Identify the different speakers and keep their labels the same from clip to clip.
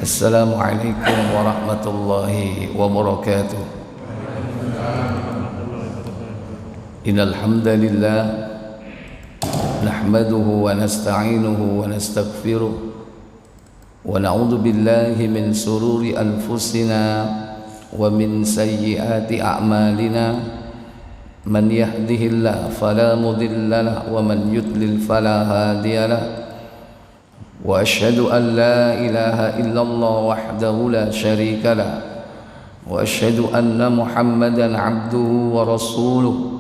Speaker 1: Assalamualaikum warahmatullahi wabarakatuh. Innal hamdalillah nahmaduhu wa nasta'inuhu wa nastaghfiruh wa na'udzu billahi min sururi anfusina wa min sayyiati a'malina. Man yahdihillahu fala mudilla lahu wa man yudlil fala hadiya lahu. Wa asyhadu an la ilaha illallah wahdahu la syarika lah wa asyhadu anna Muhammadan abduhu wa rasuluh.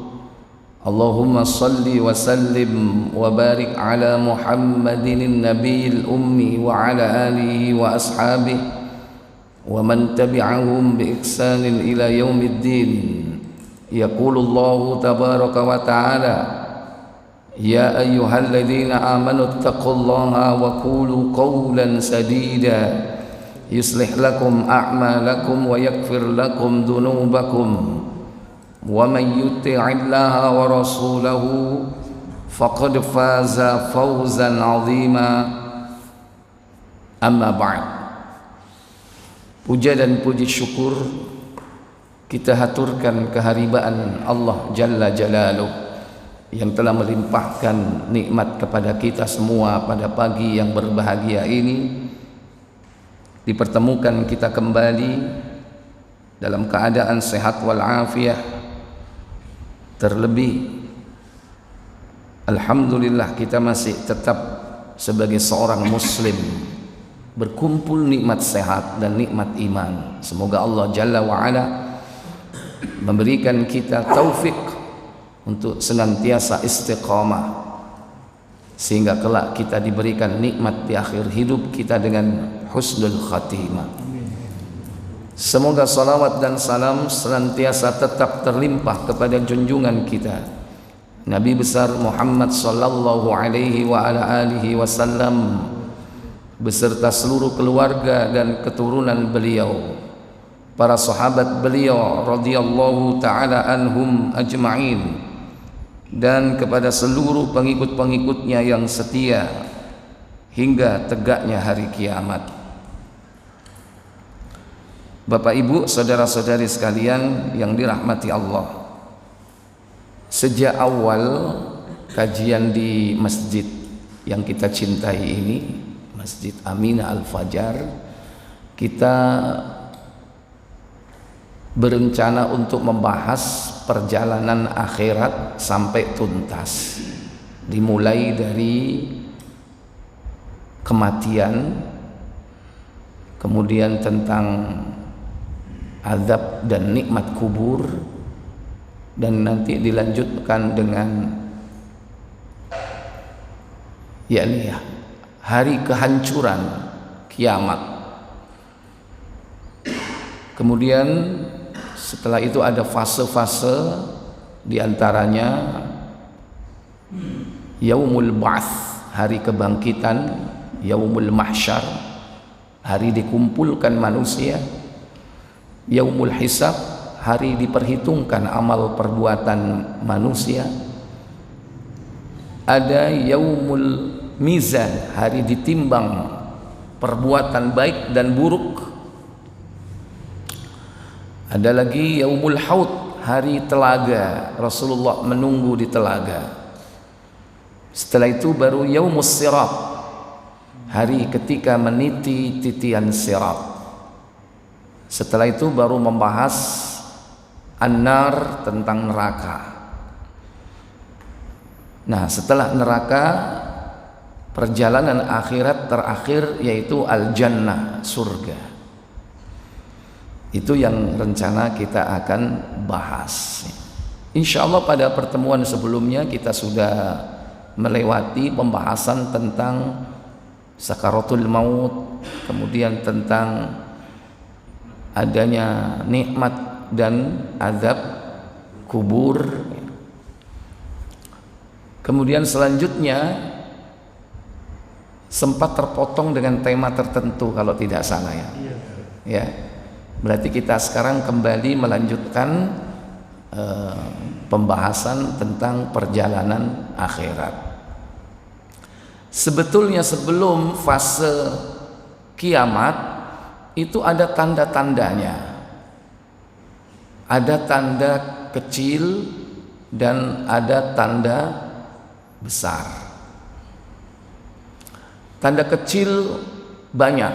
Speaker 1: Allahumma salli wa sallim wa barik ala Muhammadin nabiyil ummi wa ala alihi wa ashabihi wa man tabi'ahum bi ihsanin ila yaumiddin. Yaqulullahu tabaraka wa ta'ala, ya ayyuhalladzina amanu taqullaha wa qulu qawlan sadida yuslih lakum a'malakum wa yaghfir lakum dhunubakum wa man yuti'illaha wa rasulahu faqad faza fawzan 'azima. Amma ba'd. Puja dan puji syukur kita haturkan keharibaan Allah Jalla Jalaluh yang telah melimpahkan nikmat kepada kita semua pada pagi yang berbahagia ini. Dipertemukan kita kembali dalam keadaan sehat walafiat. Terlebih alhamdulillah kita masih tetap sebagai seorang muslim berkumpul nikmat sehat dan nikmat iman. Semoga Allah Jalla wa'ala memberikan kita taufik untuk senantiasa istiqamah sehingga kelak kita diberikan nikmat di akhir hidup kita dengan husnul khatimah. Semoga salawat dan salam senantiasa tetap terlimpah kepada junjungan kita Nabi besar Muhammad sallallahu alaihi wa ala alihi wasallam beserta seluruh keluarga dan keturunan beliau, para sahabat beliau radhiyallahu ta'ala anhum ajma'in, dan kepada seluruh pengikut-pengikutnya yang setia hingga tegaknya hari kiamat. Bapak Ibu, saudara-saudari sekalian yang dirahmati Allah, sejak awal kajian di masjid yang kita cintai ini, Masjid Aminah Al-Fajar, kita berencana untuk membahas perjalanan akhirat sampai tuntas, dimulai dari kematian, kemudian tentang azab dan nikmat kubur, dan nanti dilanjutkan dengan yakni hari kehancuran kiamat. Kemudian setelah itu ada fase-fase, diantaranya Yaumul Ba'ts, hari kebangkitan, Yaumul Mahsyar, hari dikumpulkan manusia, Yaumul Hisab, hari diperhitungkan amal perbuatan manusia, ada Yaumul Mizan, hari ditimbang perbuatan baik dan buruk, ada lagi Yaumul Haud, hari telaga, Rasulullah menunggu di telaga. Setelah itu baru Yaumus Sirat, hari ketika meniti titian sirat. Setelah itu baru membahas An-Nar, tentang neraka. Nah, setelah neraka, perjalanan akhirat terakhir yaitu Al-Jannah, surga. Itu yang rencana kita akan bahas. Insya Allah pada pertemuan sebelumnya kita sudah melewati pembahasan tentang sakaratul maut, kemudian tentang adanya nikmat dan azab kubur. Kemudian selanjutnya sempat terpotong dengan tema tertentu kalau tidak salah ya. Ya. Berarti kita sekarang kembali melanjutkan pembahasan tentang perjalanan akhirat. Sebetulnya sebelum fase kiamat itu ada tanda-tandanya. Ada tanda kecil dan ada tanda besar. Tanda kecil banyak,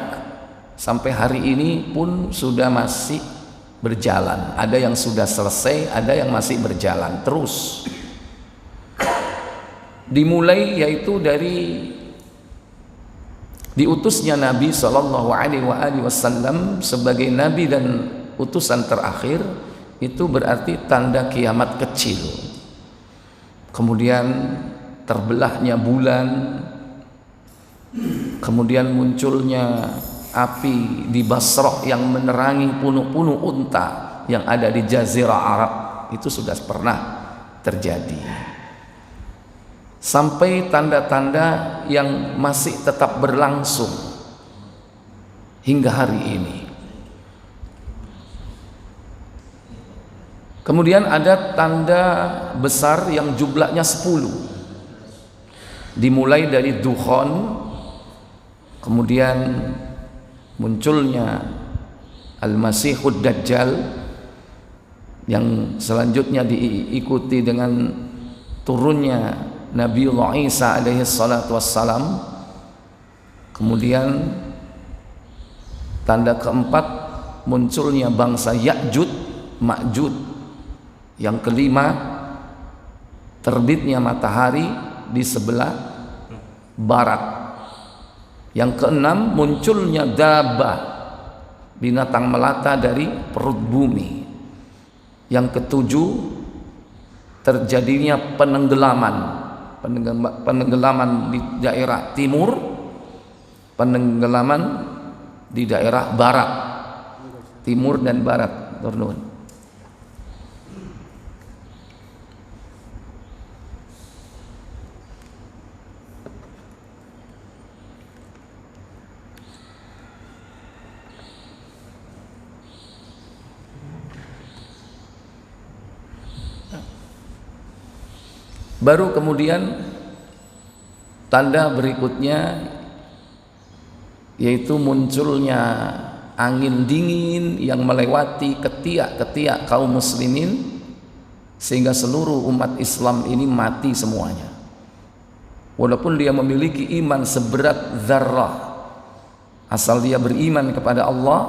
Speaker 1: sampai hari ini pun sudah masih berjalan. Ada yang sudah selesai, ada yang masih berjalan terus. Dimulai yaitu dari diutusnya Nabi Shallallahu Alaihi Wasallam sebagai Nabi dan utusan terakhir, itu berarti tanda kiamat kecil. Kemudian terbelahnya bulan, kemudian munculnya api di Basrah yang menerangi punuh-punuh unta yang ada di Jazirah Arab, itu sudah pernah terjadi. Sampai tanda-tanda yang masih tetap berlangsung hingga hari ini. Kemudian ada tanda besar yang jumlahnya 10. Dimulai dari Dukhan, kemudian munculnya Al-Masihud Dajjal, yang selanjutnya diikuti dengan turunnya Nabiullah Isa alaihi salatu wassalam. Kemudian tanda keempat munculnya bangsa Ya'jud Ma'jud. Yang kelima terbitnya matahari di sebelah barat. Yang keenam munculnya dabbah, binatang melata dari perut bumi. Yang ketujuh terjadinya penenggelaman di daerah timur, penenggelaman di daerah barat, timur dan barat. Turun. Baru kemudian tanda berikutnya yaitu munculnya angin dingin yang melewati ketiak-ketiak kaum muslimin, sehingga seluruh umat Islam ini mati semuanya. Walaupun dia memiliki iman seberat zarrah, asal dia beriman kepada Allah,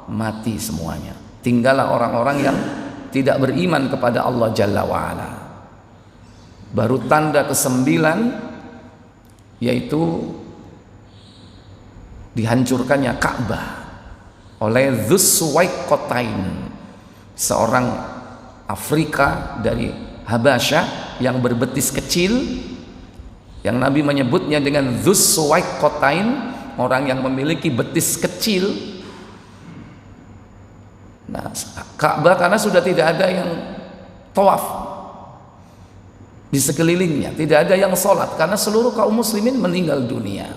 Speaker 1: mati semuanya. Tinggallah orang-orang yang tidak beriman kepada Allah Jalla wa'ala. Baru tanda ke-9 yaitu dihancurkannya Ka'bah oleh Dzussuwaiqatain, seorang Afrika dari Habasyah yang berbetis kecil, yang Nabi menyebutnya dengan Dzussuwaiqatain, orang yang memiliki betis kecil. Nah, Ka'bah karena sudah tidak ada yang tawaf di sekelilingnya, tidak ada yang sholat karena seluruh kaum muslimin meninggal dunia.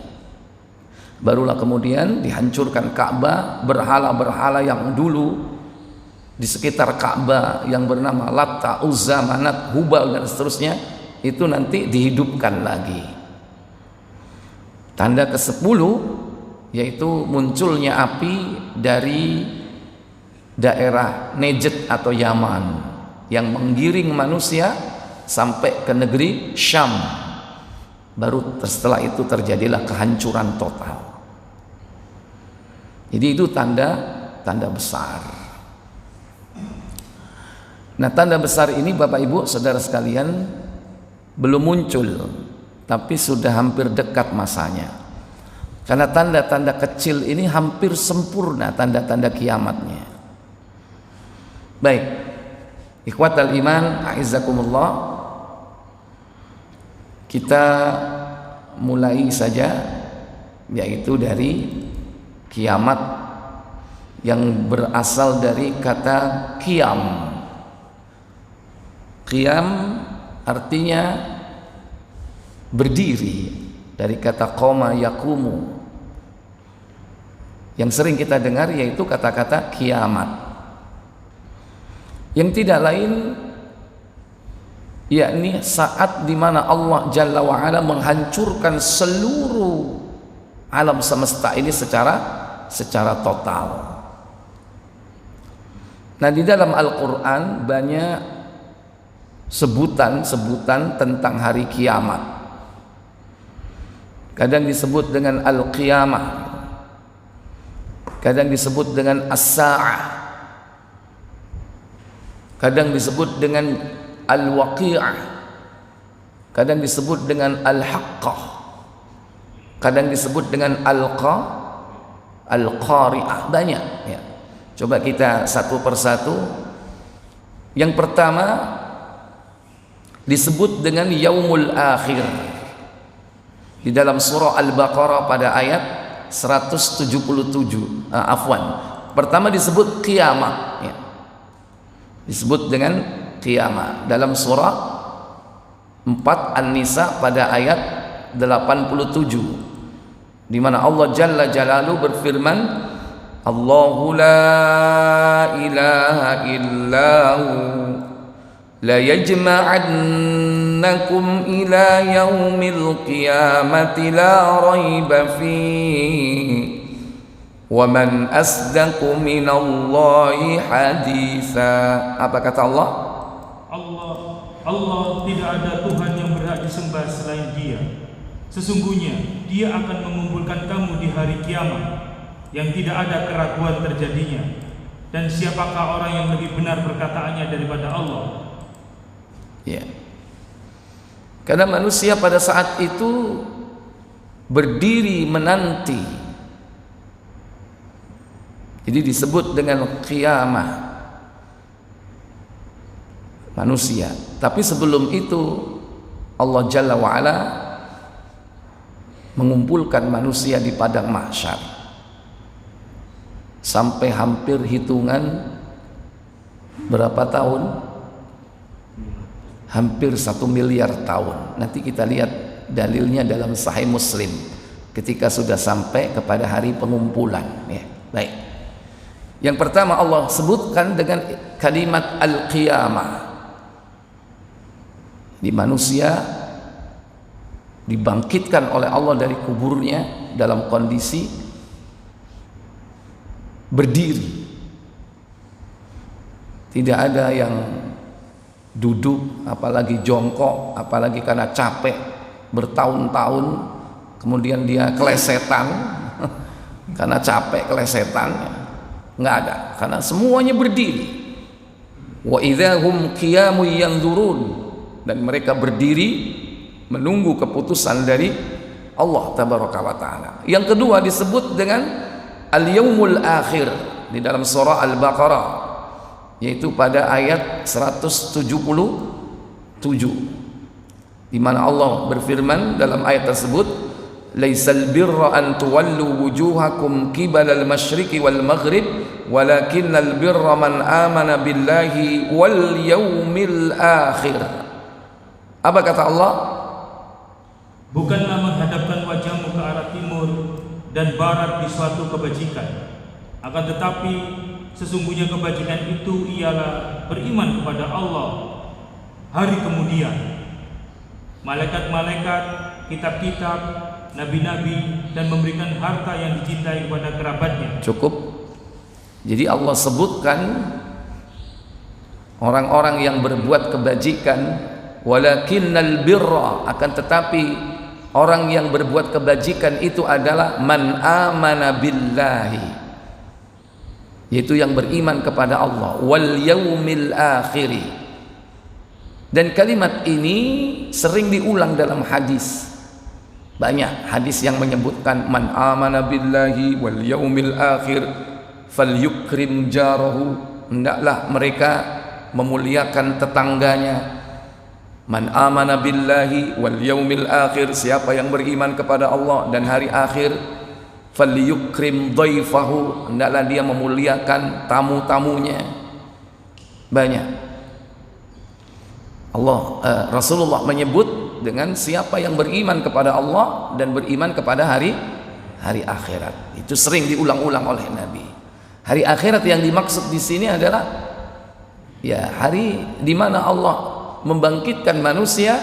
Speaker 1: Barulah kemudian dihancurkan Ka'bah, berhala-berhala yang dulu di sekitar Ka'bah yang bernama Latta, Uzza, Manat, Hubal dan seterusnya, itu nanti dihidupkan lagi. Tanda ke-10 yaitu munculnya api dari daerah Najd atau Yaman yang menggiring manusia sampai ke negeri Syam. Baru setelah itu terjadilah kehancuran total. Jadi itu tanda besar. Nah, tanda besar ini Bapak Ibu Saudara sekalian belum muncul, tapi sudah hampir dekat masanya. Karena tanda-tanda kecil ini hampir sempurna tanda-tanda kiamatnya. Baik, ikhwatal iman, a'izzakumullah, kita mulai saja, yaitu dari kiamat yang berasal dari kata qiyam. Qiyam artinya berdiri, dari kata qoma yaqumu, yang sering kita dengar yaitu kata-kata kiamat, yang tidak lain yakni saat dimana Allah Jalla wa'ala menghancurkan seluruh alam semesta ini secara secara total. Nah, di dalam Al-Quran banyak sebutan-sebutan tentang hari kiamat. Kadang disebut dengan Al-Qiyamah, kadang disebut dengan As-Sa'ah, kadang disebut dengan Al-Waqi'ah, kadang disebut dengan Al-Haqqah, kadang disebut dengan Al-Qari'ah. Banyak ya. Coba kita satu persatu. Yang pertama disebut dengan Yaumul Akhir di dalam surah Al-Baqarah pada ayat 177. Pertama disebut kiamat ya. Disebut dengan kiamat dalam surah 4 An-Nisa pada ayat 87, di mana Allah Jalla Jalaluhu berfirman, Allahu la ilaha illahu la yajma'annakum ila yaumil qiyamati la raiba fihi wa man asdaqu minallahi haditha. Apa kata Allah?
Speaker 2: Allah tidak ada Tuhan yang berhak disembah selain Dia. Sesungguhnya Dia akan mengumpulkan kamu di hari kiamat yang tidak ada keraguan terjadinya. Dan siapakah orang yang lebih benar perkataannya daripada Allah?
Speaker 1: Ya. Karena manusia pada saat itu berdiri menanti. Jadi disebut dengan qiyamah manusia. Tapi sebelum itu Allah Jalla wa'ala mengumpulkan manusia di padang mahsyar sampai hampir hitungan berapa tahun? Hampir 1 miliar tahun. Nanti kita lihat dalilnya dalam Sahih Muslim ketika sudah sampai kepada hari pengumpulan ya. Baik. Yang pertama Allah sebutkan dengan kalimat Al-Qiyamah. Di manusia dibangkitkan oleh Allah dari kuburnya dalam kondisi berdiri. Tidak ada yang duduk, apalagi jongkok, apalagi karena capek bertahun-tahun kemudian dia kelesetan karena capek kelesetan. Nggak ada, karena semuanya berdiri. Wa idzahum qiyamun yanzurun, dan mereka berdiri menunggu keputusan dari Allah tabaraka wa taala. Yang kedua disebut dengan Al-Yaumul Akhir di dalam surah Al-Baqarah, yaitu pada ayat 177, di mana Allah berfirman dalam ayat tersebut, laisal birra an tuwallu wujuhakum qibalal masyriqi wal maghrib walakinnal birra man amana billahi wal yaumil akhir. Apa kata Allah?
Speaker 2: Bukanlah menghadapkan wajahmu ke arah timur dan barat di suatu kebajikan, akan tetapi sesungguhnya kebajikan itu ialah beriman kepada Allah, hari kemudian, malaikat-malaikat, kitab-kitab, nabi-nabi, dan memberikan harta yang dicintai kepada kerabatnya.
Speaker 1: Cukup. Jadi Allah sebutkan orang-orang yang berbuat kebajikan, walakinnal birra, akan tetapi orang yang berbuat kebajikan itu adalah man amana billahi, yaitu yang beriman kepada Allah, wal yaumil akhiri. Dan kalimat ini sering diulang dalam hadis. Banyak hadis yang menyebutkan man amana billahi wal yaumil akhir falyukrim jarahu, hendaklah mereka memuliakan tetangganya. Man amana billahi wal yaumil akhir, siapa yang beriman kepada Allah dan hari akhir, falyukrim dhaifahu, hendaklah dia memuliakan tamu-tamunya. Banyak Rasulullah menyebut dengan siapa yang beriman kepada Allah dan beriman kepada hari akhirat. Itu sering diulang-ulang oleh Nabi. Hari akhirat yang dimaksud di sini adalah ya hari di mana Allah membangkitkan manusia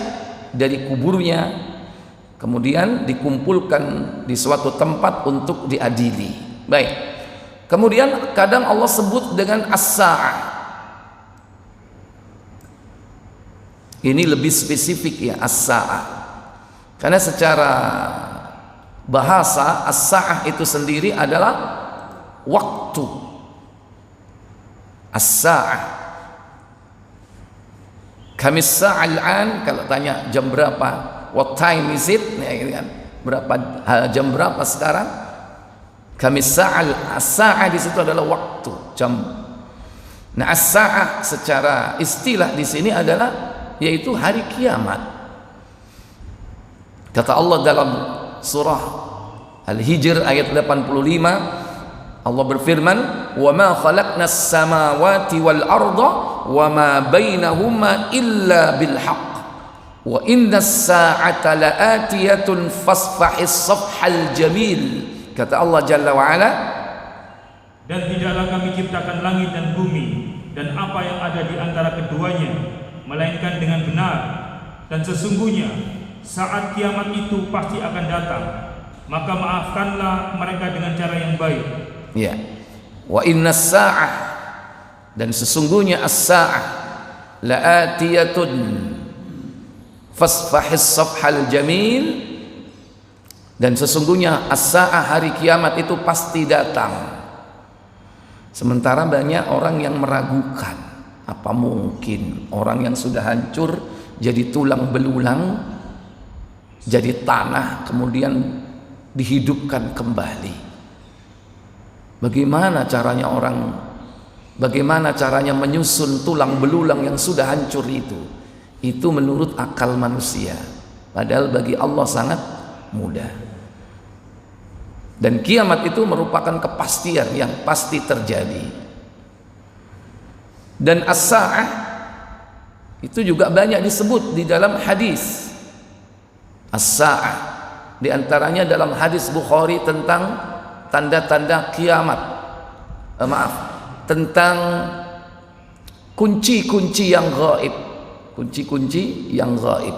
Speaker 1: dari kuburnya, kemudian dikumpulkan di suatu tempat untuk diadili. Baik. Kemudian kadang Allah sebut dengan as-sa'ah. Ini lebih spesifik ya, as-sa'ah. Karena secara bahasa as-sa'ah itu sendiri adalah waktu. As-sa'ah. Kamis sa'al an, kalau tanya jam berapa, what time is it? Ya, gitu kan. Jam berapa sekarang? Kamis sa'al, as-sa'ah di situ adalah waktu, jam. Nah, as-sa'ah secara istilah di sini adalah yaitu hari kiamat. Kata Allah dalam surah Al-Hijr ayat 85, Allah berfirman, "Wa ma khalaqnas samawati wal arda wa ma bainahuma illa bil haqq wa innas sa'ata la'atiyatun fasfahis safhal jamil." Kata Allah Jalla wa Ala,
Speaker 2: dan tidaklah kami ciptakan langit dan bumi dan apa yang ada di antara keduanya melainkan dengan benar, dan sesungguhnya saat kiamat itu pasti akan datang, maka maafkanlah mereka dengan cara yang baik.
Speaker 1: Ya. Wa innas sa'ah, dan sesungguhnya as-sa'ah la'atiyatun fasfahis safhal jamil, dan sesungguhnya as-sa'ah hari kiamat itu pasti datang. Sementara banyak orang yang meragukan, apa mungkin orang yang sudah hancur jadi tulang belulang, jadi tanah, kemudian dihidupkan kembali. Bagaimana caranya menyusun tulang belulang yang sudah hancur itu? Itu menurut akal manusia, padahal bagi Allah sangat mudah. Dan kiamat itu merupakan kepastian yang pasti terjadi. Dan as-sa'ah itu juga banyak disebut di dalam hadis. As-sa'ah di antaranya dalam hadis Bukhari tentang tanda-tanda kiamat. Tentang kunci-kunci yang gaib. Kunci-kunci yang gaib.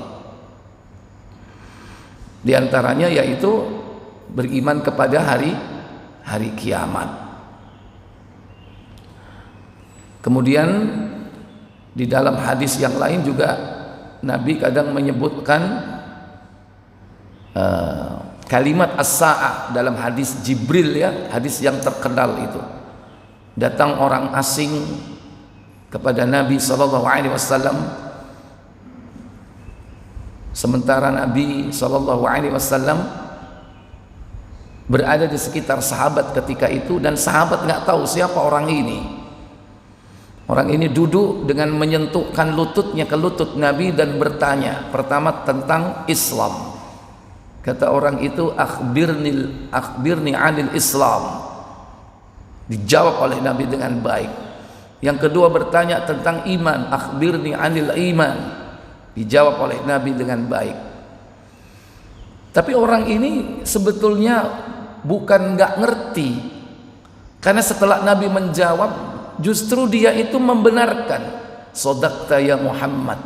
Speaker 1: Di antaranya yaitu beriman kepada hari kiamat. Kemudian di dalam hadis yang lain juga Nabi kadang menyebutkan kalimat as-sa'ah dalam hadis Jibril ya, hadis yang terkenal itu. Datang orang asing kepada Nabi SAW, sementara Nabi SAW berada di sekitar sahabat ketika itu, dan sahabat nggak tahu siapa orang ini. Orang ini duduk dengan menyentuhkan lututnya ke lutut Nabi dan bertanya pertama tentang Islam. Kata orang itu, akhbirni anil Islam. Dijawab oleh Nabi dengan baik. Yang kedua bertanya tentang iman, akhbirni anil iman. Dijawab oleh Nabi dengan baik. Tapi orang ini sebetulnya bukan nggak ngerti, karena setelah Nabi menjawab, justru dia itu membenarkan. Sodaqta ya Muhammad,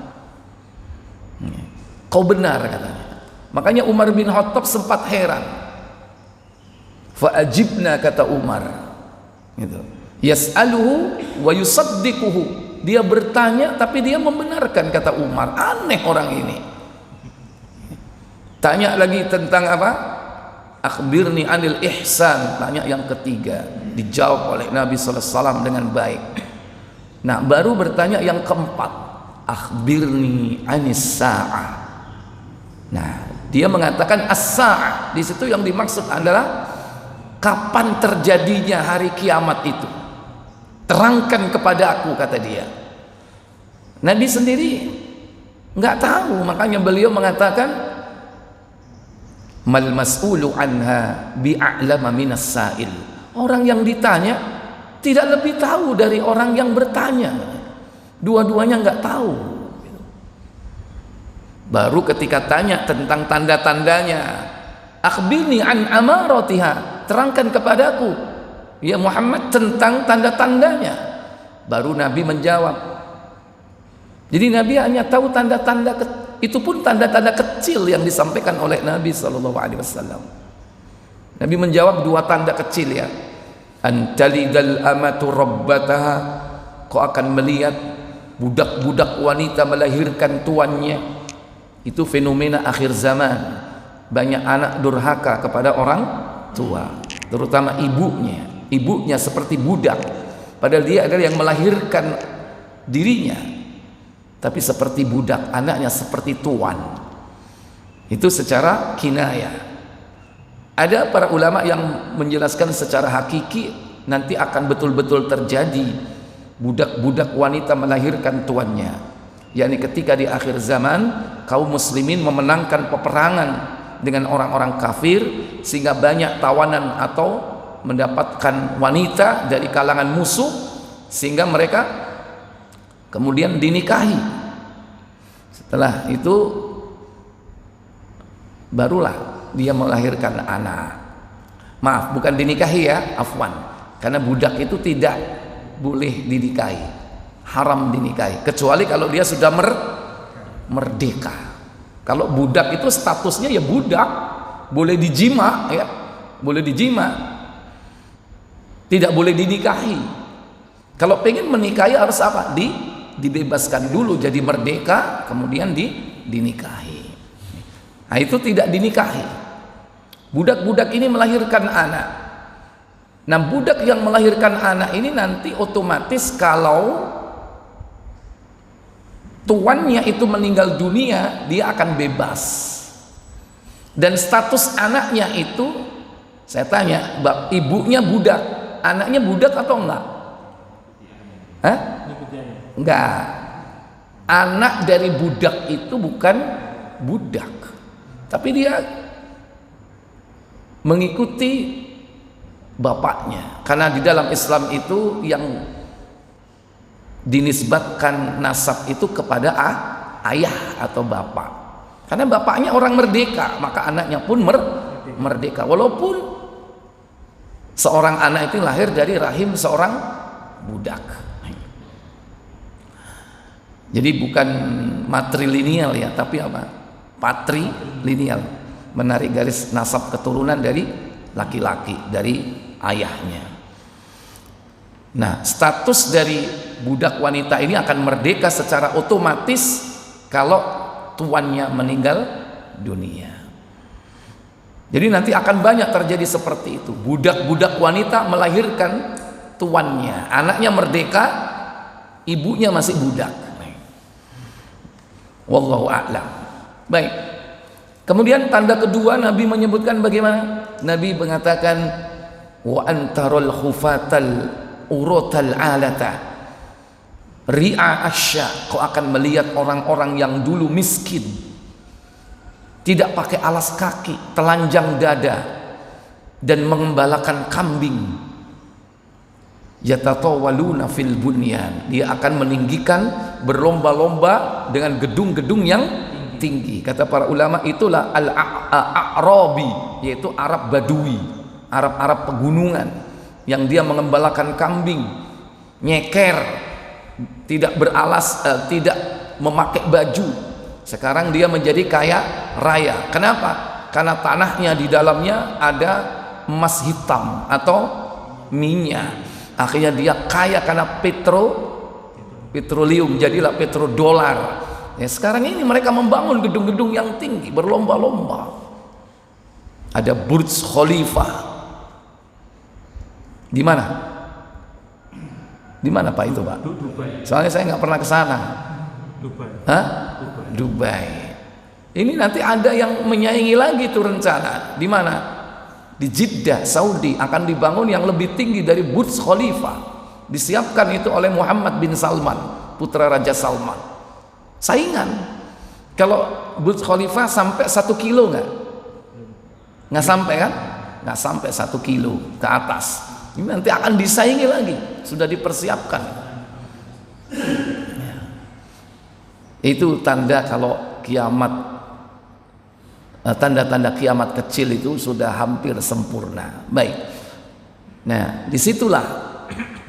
Speaker 1: kau benar katanya. Makanya Umar bin Khattab sempat heran. Fa'ajibna, kata Umar, gitu. Yas'aluhu wa yusaddiquhu, dia bertanya tapi dia membenarkan, kata Umar. Aneh orang ini. Tanya lagi tentang apa? Akhbirni anil ihsan, tanya yang ketiga, dijawab oleh Nabi SAW dengan baik. Nah, baru bertanya yang keempat, akhbirni anis sa'ah. Nah, dia mengatakan as-sa'ah. Di situ yang dimaksud adalah kapan terjadinya hari kiamat itu. Terangkan kepada aku, kata dia. Nabi sendiri nggak tahu, makanya beliau mengatakan, mal mas'ulu anha bi'a'lama minas sa'il. Orang yang ditanya tidak lebih tahu dari orang yang bertanya. Dua-duanya nggak tahu. Baru ketika tanya tentang tanda-tandanya, akhbirni an amaratiha, terangkan kepadaku ya Muhammad tentang tanda-tandanya. Baru Nabi menjawab. Jadi Nabi hanya tahu tanda-tanda, itu pun tanda-tanda kecil yang disampaikan oleh Nabi SAW. Nabi menjawab dua tanda kecil ya. Antalidal amatu rabbataha, kau akan melihat budak-budak wanita melahirkan tuannya. Itu fenomena akhir zaman. Banyak anak durhaka kepada orang tua, terutama ibunya. Ibunya seperti budak, padahal dia adalah yang melahirkan dirinya, tapi seperti budak, anaknya seperti tuan. Itu secara kinayah. Ada para ulama yang menjelaskan secara hakiki nanti akan betul-betul terjadi budak-budak wanita melahirkan tuannya, yakni ketika di akhir zaman kaum muslimin memenangkan peperangan dengan orang-orang kafir, sehingga banyak tawanan atau mendapatkan wanita dari kalangan musuh, sehingga mereka kemudian dinikahi. Setelah itu barulah dia melahirkan anak. Maaf, bukan dinikahi ya, afwan. Karena budak itu tidak boleh dinikahi, haram dinikahi, kecuali kalau dia sudah merdeka. Kalau budak itu statusnya ya budak, boleh dijima ya, boleh dijima, tidak boleh dinikahi. Kalau pengen menikahi harus apa? Dibebaskan dulu jadi merdeka, kemudian dinikahi. Nah, itu tidak dinikahi. Budak-budak ini melahirkan anak. Nah, budak yang melahirkan anak ini nanti otomatis kalau tuannya itu meninggal dunia, dia akan bebas. Dan status anaknya itu, saya tanya, ibunya budak, anaknya budak atau enggak? Hah? Enggak. Anak dari budak itu bukan budak, tapi dia mengikuti bapaknya, karena di dalam Islam itu yang dinisbatkan nasab itu kepada ayah atau bapak, karena bapaknya orang merdeka, maka anaknya pun merdeka, walaupun seorang anak itu lahir dari rahim seorang budak. Jadi bukan matrilineal ya, tapi apa? Patrilineal, menarik garis nasab keturunan dari laki-laki, dari ayahnya. Nah, status dari budak wanita ini akan merdeka secara otomatis kalau tuannya meninggal dunia. Jadi nanti akan banyak terjadi seperti itu, budak-budak wanita melahirkan tuannya, anaknya merdeka, ibunya masih budak. Wallahu a'lam. Baik. Kemudian tanda kedua Nabi menyebutkan bagaimana? Nabi mengatakan wa antarul khufatal urutal alata ri'a asya, kau akan melihat orang-orang yang dulu miskin, tidak pakai alas kaki, telanjang dada, dan mengembalakan kambing. Yatatawaluna fil bunyan, dia akan meninggikan, berlomba-lomba dengan gedung-gedung yang tinggi. Kata para ulama itulah al-a'rabi, yaitu Arab Badui, Arab-Arab pegunungan, yang dia mengembalakan kambing, nyeker, tidak beralas, tidak memakai baju. Sekarang dia menjadi kaya raya. Kenapa? Karena tanahnya di dalamnya ada emas hitam atau minyak. Akhirnya dia kaya karena petroleum, jadilah petrodolar. Ya, sekarang ini mereka membangun gedung-gedung yang tinggi, berlomba-lomba. Ada Burj Khalifa. Di mana? Di mana Pak itu Pak?
Speaker 2: Dubai.
Speaker 1: Soalnya saya nggak pernah ke sana.
Speaker 2: Dubai.
Speaker 1: Hah? Dubai. Ini nanti ada yang menyaingi lagi tuh rencana. Di mana? Di Jeddah, Saudi akan dibangun yang lebih tinggi dari Burj Khalifa. Disiapkan itu oleh Muhammad bin Salman, putra Raja Salman. Saingan. Kalau Burj Khalifa sampai 1 kilo nggak sampai kan? Nggak sampai 1 kilo ke atas. Ini nanti akan disaingi lagi, sudah dipersiapkan. Itu tanda kalau kiamat, tanda-tanda kiamat kecil itu sudah hampir sempurna. Baik. Nah, disitulah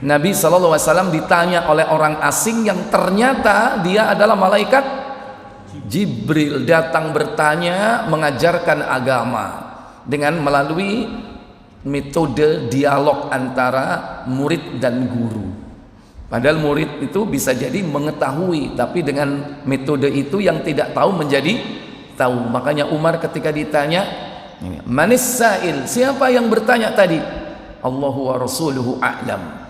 Speaker 1: Nabi SAW ditanya oleh orang asing yang ternyata dia adalah malaikat Jibril, datang bertanya, mengajarkan agama dengan melalui metode dialog antara murid dan guru. Padahal murid itu bisa jadi mengetahui, tapi dengan metode itu yang tidak tahu menjadi tahu. Makanya Umar ketika ditanya, manis sa'il, siapa yang bertanya tadi? Allahu wa rasuluhu a'lam.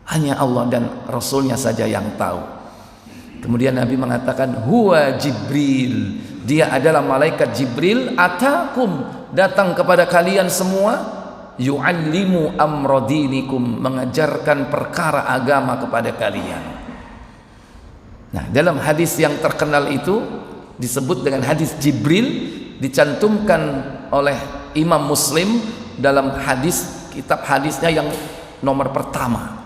Speaker 1: Hanya Allah dan Rasulnya saja yang tahu. Kemudian Nabi mengatakan, huwa Jibril, dia adalah malaikat Jibril, atakum, datang kepada kalian semua, yu'allimu amradinikum, mengajarkan perkara agama kepada kalian. Nah, dalam hadis yang terkenal itu disebut dengan hadis Jibril, dicantumkan oleh Imam Muslim dalam hadis, kitab hadisnya yang nomor pertama,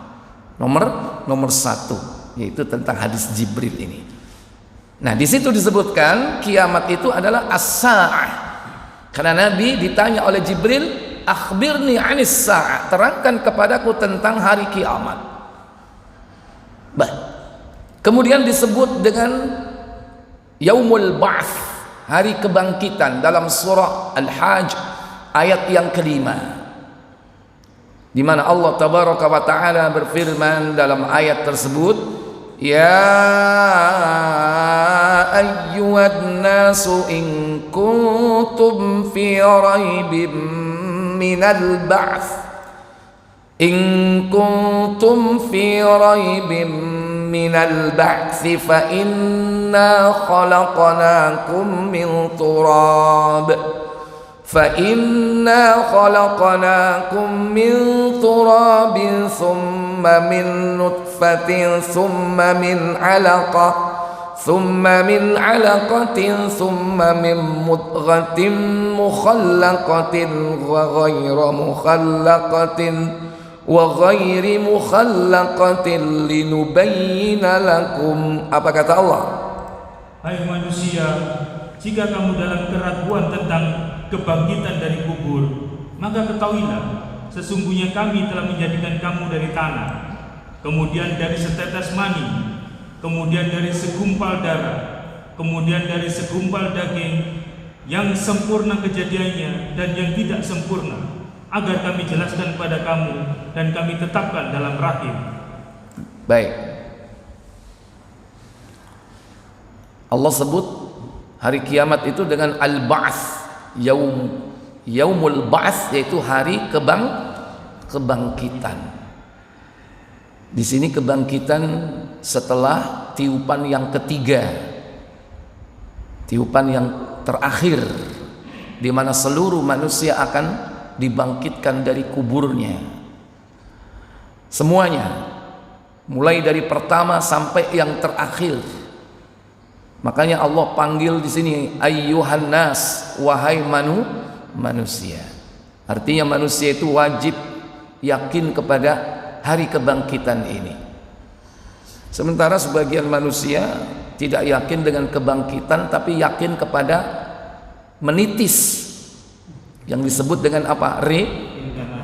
Speaker 1: nomor 1, yaitu tentang hadis Jibril ini. Nah, di situ disebutkan kiamat itu adalah as-sa'ah. Karena Nabi ditanya oleh Jibril, akhbirni anis sa'ah, terangkan kepadaku tentang hari kiamat. Kemudian disebut dengan yaumul ba'ts, hari kebangkitan, dalam surah Al-Hajj ayat yang kelima, di mana Allah tabaraka wa taala berfirman dalam ayat tersebut, ya ayyuhan nasu in kuntum fi raibim minal ba'ts, in kuntum fi raibim minal ba'ts fa inna khalaqnakum min turab فَإِنَّا خَلَقْنَاكُمْ مِنْ تُرَابٍ ثُمَّ مِنْ نُطْفَةٍ ثُمَّ مِنْ عَلَقَةٍ ثُمَّ مِنْ مُضْغَةٍ مُخَلَّقَةٍ وَغَيْرِ مُخَلَّقَةٍ لِنُبَيِّنَ لَكُمْ. Apa kata Allah?
Speaker 2: Hai manusia, jika kamu dalam keraguan tentang kebangkitan dari kubur, maka ketahuilah, sesungguhnya kami telah menjadikan kamu dari tanah, kemudian dari setetes mani, kemudian dari segumpal darah, kemudian dari segumpal daging, yang sempurna kejadiannya dan yang tidak sempurna, agar kami jelaskan pada kamu dan kami tetapkan dalam rahim.
Speaker 1: Baik, Allah sebut hari kiamat itu dengan al-ba'ts, yaumul ba'ts, yaitu hari kebangkitan. Di sini kebangkitan setelah tiupan yang ketiga, tiupan yang terakhir, di mana seluruh manusia akan dibangkitkan dari kuburnya. Semuanya, mulai dari pertama sampai yang terakhir. Makanya Allah panggil di sini ayyuhan nas, wahai manusia. Artinya manusia itu wajib yakin kepada hari kebangkitan ini. Sementara sebagian manusia tidak yakin dengan kebangkitan, tapi yakin kepada menitis, yang disebut dengan apa?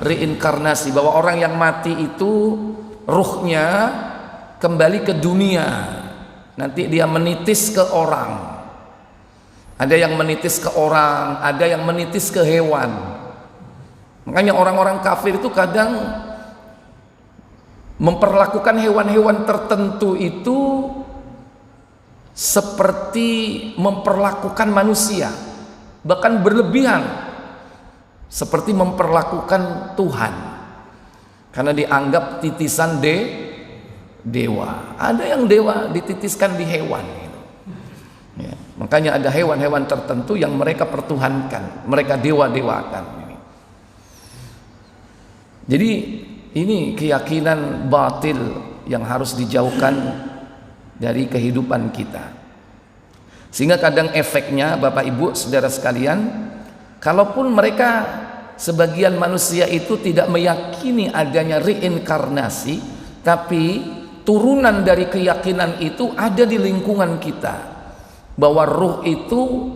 Speaker 1: Reinkarnasi, bahwa orang yang mati itu ruhnya kembali ke dunia. Nanti dia menitis ke orang. Ada yang menitis ke orang, ada yang menitis ke hewan. Makanya orang-orang kafir itu kadang memperlakukan hewan-hewan tertentu itu seperti memperlakukan manusia, bahkan berlebihan, seperti memperlakukan Tuhan, karena dianggap titisan dewa. Ada yang dewa dititiskan di hewan gitu. Ya, makanya ada hewan-hewan tertentu yang mereka pertuhankan, mereka dewa-dewakan. Jadi ini keyakinan batil yang harus dijauhkan dari kehidupan kita. Sehingga kadang efeknya, Bapak Ibu Saudara sekalian, kalaupun mereka sebagian manusia itu tidak meyakini adanya reinkarnasi, tapi turunan dari keyakinan itu ada di lingkungan kita, bahwa ruh itu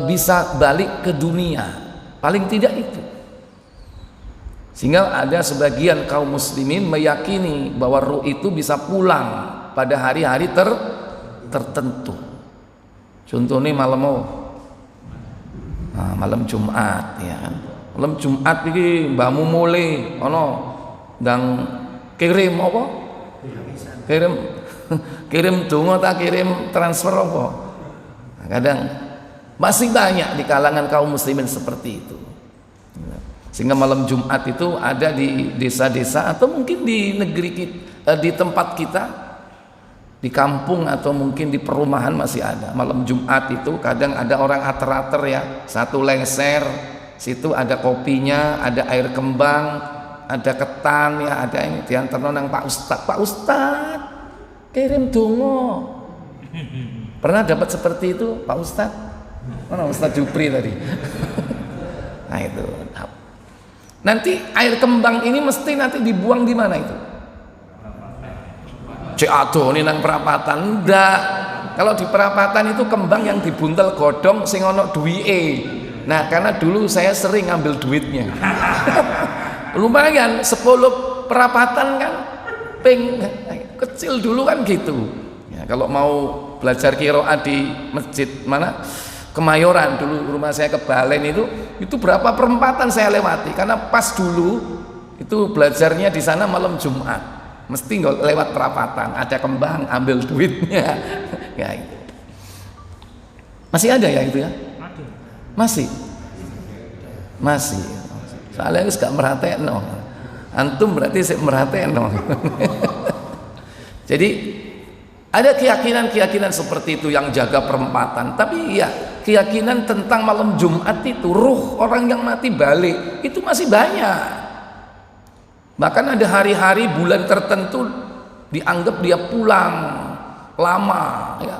Speaker 1: bisa balik ke dunia, paling tidak itu. Sehingga ada sebagian kaum muslimin meyakini bahwa ruh itu bisa pulang pada hari-hari tertentu. Contohnya malam Jumat, ya kan? Malam Jumat iki mbahmu mule ana ndang kirim apa? Kirim donga ta kirim transfer apa? Kadang masih banyak di kalangan kaum muslimin seperti itu. Sehingga malam Jumat itu ada di desa-desa atau mungkin di negeri kita, di tempat kita, di kampung atau mungkin di perumahan masih ada. Malam Jumat itu kadang ada orang ater-ater ya, satu lengser, situ ada kopinya, ada air kembang, ada ketan ya, ada ini diantar nang Pak Ustad kirim dongo. Pernah dapat seperti itu Pak Ustad? Mana Ustad Jupri tadi? Nah itu. Nanti air kembang ini mesti nanti dibuang di mana itu? Cek aduh ini nang perapatan. Enggak. Kalau di perapatan itu kembang yang dibuntel godong sing ono duwike. Nah, karena dulu saya sering ngambil duitnya. Lumayan 10 perapatan kan kecil dulu kan gitu. Ya, kalau mau belajar qiraat di masjid mana? Kemayoran dulu rumah saya ke Balen itu berapa perempatan saya lewati karena pas dulu itu belajarnya di sana malam Jumat mesti nggak lewat perapatan, ada kembang ambil duitnya ya itu masih ada ya itu ya masih soalnya harus gak merhatiin antum berarti saya merhatiin jadi ada keyakinan seperti itu yang jaga perempatan, tapi ya keyakinan tentang malam Jumat itu ruh orang yang mati balik itu masih banyak. Bahkan ada hari-hari bulan tertentu dianggap dia pulang lama ya.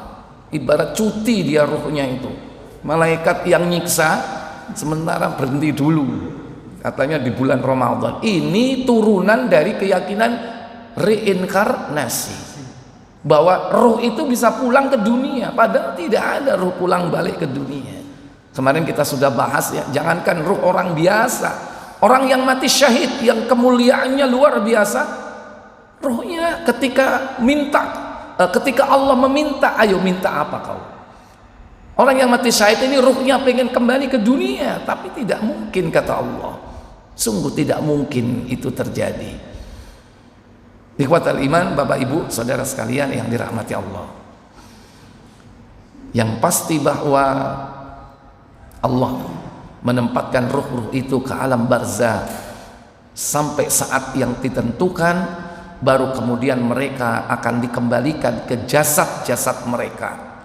Speaker 1: Ibarat cuti dia ruhnya itu. Malaikat yang nyiksa sementara berhenti dulu. Katanya di bulan Ramadan. Ini turunan dari keyakinan reinkarnasi. Bahwa roh itu bisa pulang ke dunia, padahal tidak ada roh pulang balik ke dunia. Kemarin kita sudah bahas ya, jangankan roh orang biasa, orang yang mati syahid yang kemuliaannya luar biasa, rohnya ketika Allah meminta, ayo minta apa kau? Orang yang mati syahid ini rohnya pengen kembali ke dunia, tapi tidak mungkin kata Allah. Sungguh tidak mungkin itu terjadi. Ikhwatal iman, Bapak Ibu, saudara sekalian yang dirahmati Allah. Yang pasti bahwa Allah menempatkan ruh-ruh itu ke alam barzah sampai saat yang ditentukan, baru kemudian mereka akan dikembalikan ke jasad-jasad mereka.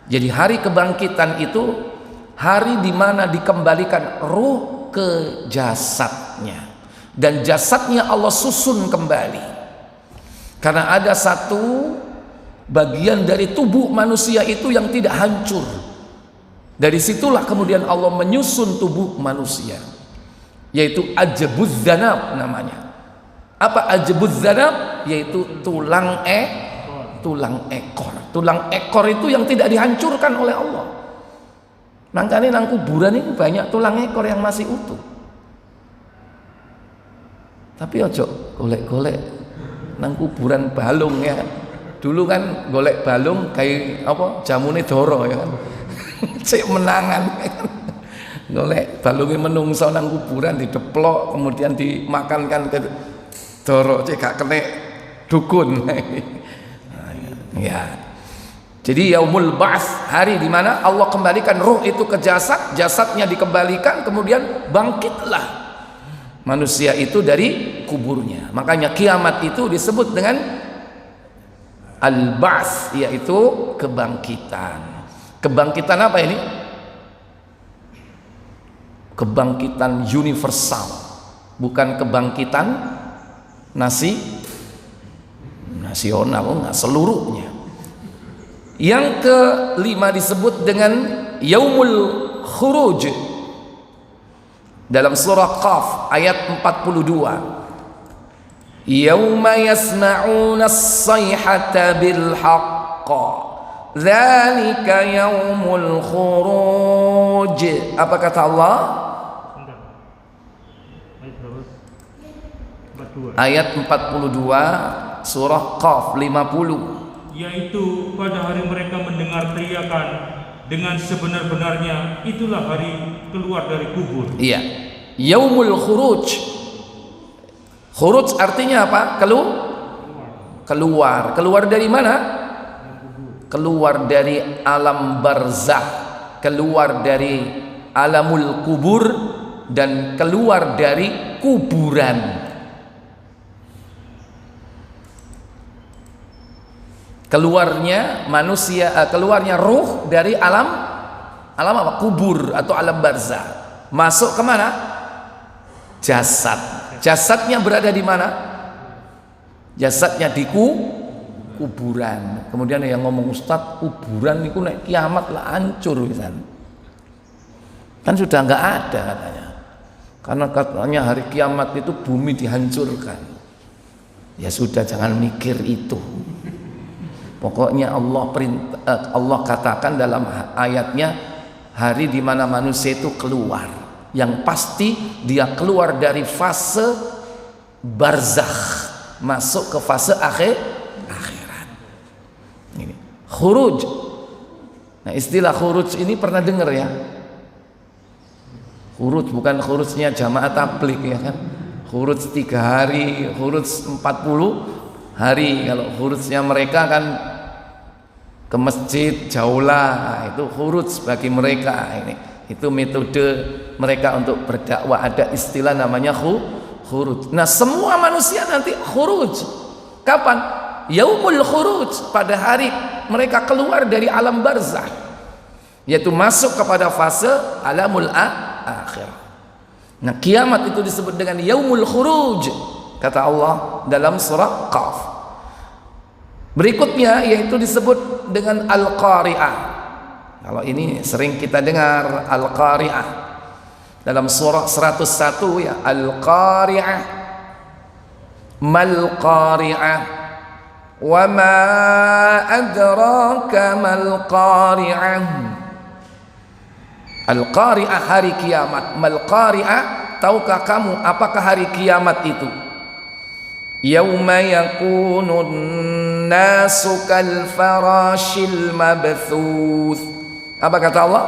Speaker 1: Jadi hari kebangkitan itu hari di mana dikembalikan ruh ke jasadnya, dan jasadnya Allah susun kembali. Karena ada satu bagian dari tubuh manusia itu yang tidak hancur. Dari situlah kemudian Allah menyusun tubuh manusia, yaitu ajbuz zanab namanya. Apa ajbuz zanab? Yaitu tulang ekor. Tulang ekor itu yang tidak dihancurkan oleh Allah. Makanya nang kuburan ini banyak tulang ekor yang masih utuh. Tapi ojo golek-golek nang kuburan balung ya. Dulu kan golek balung kayak apa jamune doro ya kan. Cek menangan ya kan. Golek balunge menungso nang kuburan dideplok kemudian dimakankan ke doro cek gak kena dukun. Ya. Jadi yaumul ba'ts, hari di mana Allah kembalikan ruh itu ke jasad, jasadnya dikembalikan kemudian bangkitlah manusia itu dari kuburnya. Makanya kiamat itu disebut dengan al-ba'ts, yaitu kebangkitan. Kebangkitan apa ini? Kebangkitan universal, bukan kebangkitan nasional, enggak seluruhnya. Yang kelima disebut dengan yaumul khuruj dalam surah Qaf ayat 42. Yauma yasma'una as-sayhata bil haqq dzalika yaumul khuruj. Apa kata Allah? Ayat 42 surah Qaf 50,
Speaker 2: yaitu pada hari mereka mendengar teriakan dengan sebenar-benarnya, itulah hari keluar dari kubur.
Speaker 1: Iya. yaumul khuruj. Khuruj artinya apa? Keluar. Keluar dari mana? Keluar dari alam barzakh, keluar dari alamul kubur, dan keluar dari kuburan. Keluarnya manusia, keluarnya ruh dari alam apa? Kubur atau alam barzakh. Masuk ke mana? Jasad. Jasadnya berada di mana? Jasadnya di kuburan. Kemudian yang ngomong, Ustadz, kuburan itu naik kiamat lah hancur kan sudah nggak ada katanya, karena katanya hari kiamat itu bumi dihancurkan. Ya sudah, jangan mikir itu. Pokoknya Allah katakan dalam ayatnya, hari di mana manusia itu keluar, yang pasti dia keluar dari fase barzakh masuk ke fase akhirat. Ini khuruj. Nah, istilah khuruj ini pernah dengar ya? Khuruj bukan khurujnya jamaah tabligh ya kan? Khuruj 3 hari, khuruj 40 hari. Kalau khurujnya mereka kan ke masjid jauh lah, itu khuruj bagi mereka. Itu metode mereka untuk berdakwah. Ada istilah namanya khuruj. Nah, semua manusia nanti khuruj. Kapan? Yaumul khuruj, pada hari mereka keluar dari alam barzakh, yaitu masuk kepada fase alamul akhir. Nah, kiamat itu disebut dengan yaumul khuruj, kata Allah dalam surah Qaf. Berikutnya yaitu disebut dengan Al-Qari'ah. Kalau ini sering kita dengar, Al-Qari'ah dalam surah 101 ya, Al-Qari'ah mal qari'ah wa ma adraka mal qari'ah. Al-Qari'ah, hari kiamat. Mal qari'ah, tahukah kamu apakah hari kiamat itu? Yauma yakunun nasu kal farashil mabthuth. Apa kata Allah?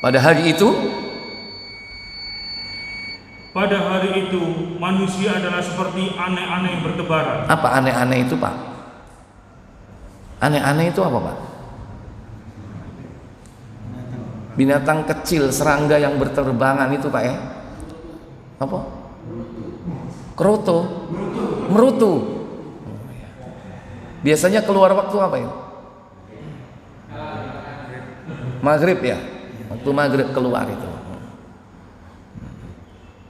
Speaker 1: Pada hari itu,
Speaker 2: pada hari itu manusia adalah seperti aneh-aneh yang bertebaran.
Speaker 1: Apa aneh-aneh itu, Pak? Aneh-aneh itu apa, Pak? Binatang kecil, serangga yang berterbangan itu, Pak ya? Apa? Kroto, merutu. Biasanya keluar waktu apa ya? Maghrib ya, waktu maghrib keluar itu.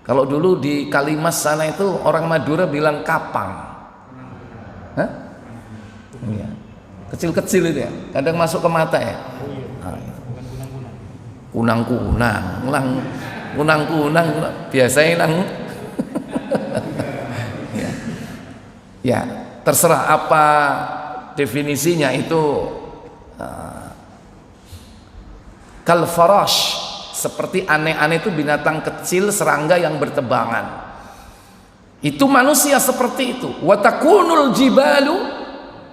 Speaker 1: Kalau dulu di Kalimas sana itu orang Madura bilang kapang. Hah? Iya. Kecil-kecil itu ya, kadang masuk ke mata ya. Kunang-kunang, biasanya nang. Ya, terserah apa definisinya itu. Kal farash, seperti aneh-aneh itu binatang kecil, serangga yang bertebangan. Itu manusia seperti itu. Wa takunul jibalu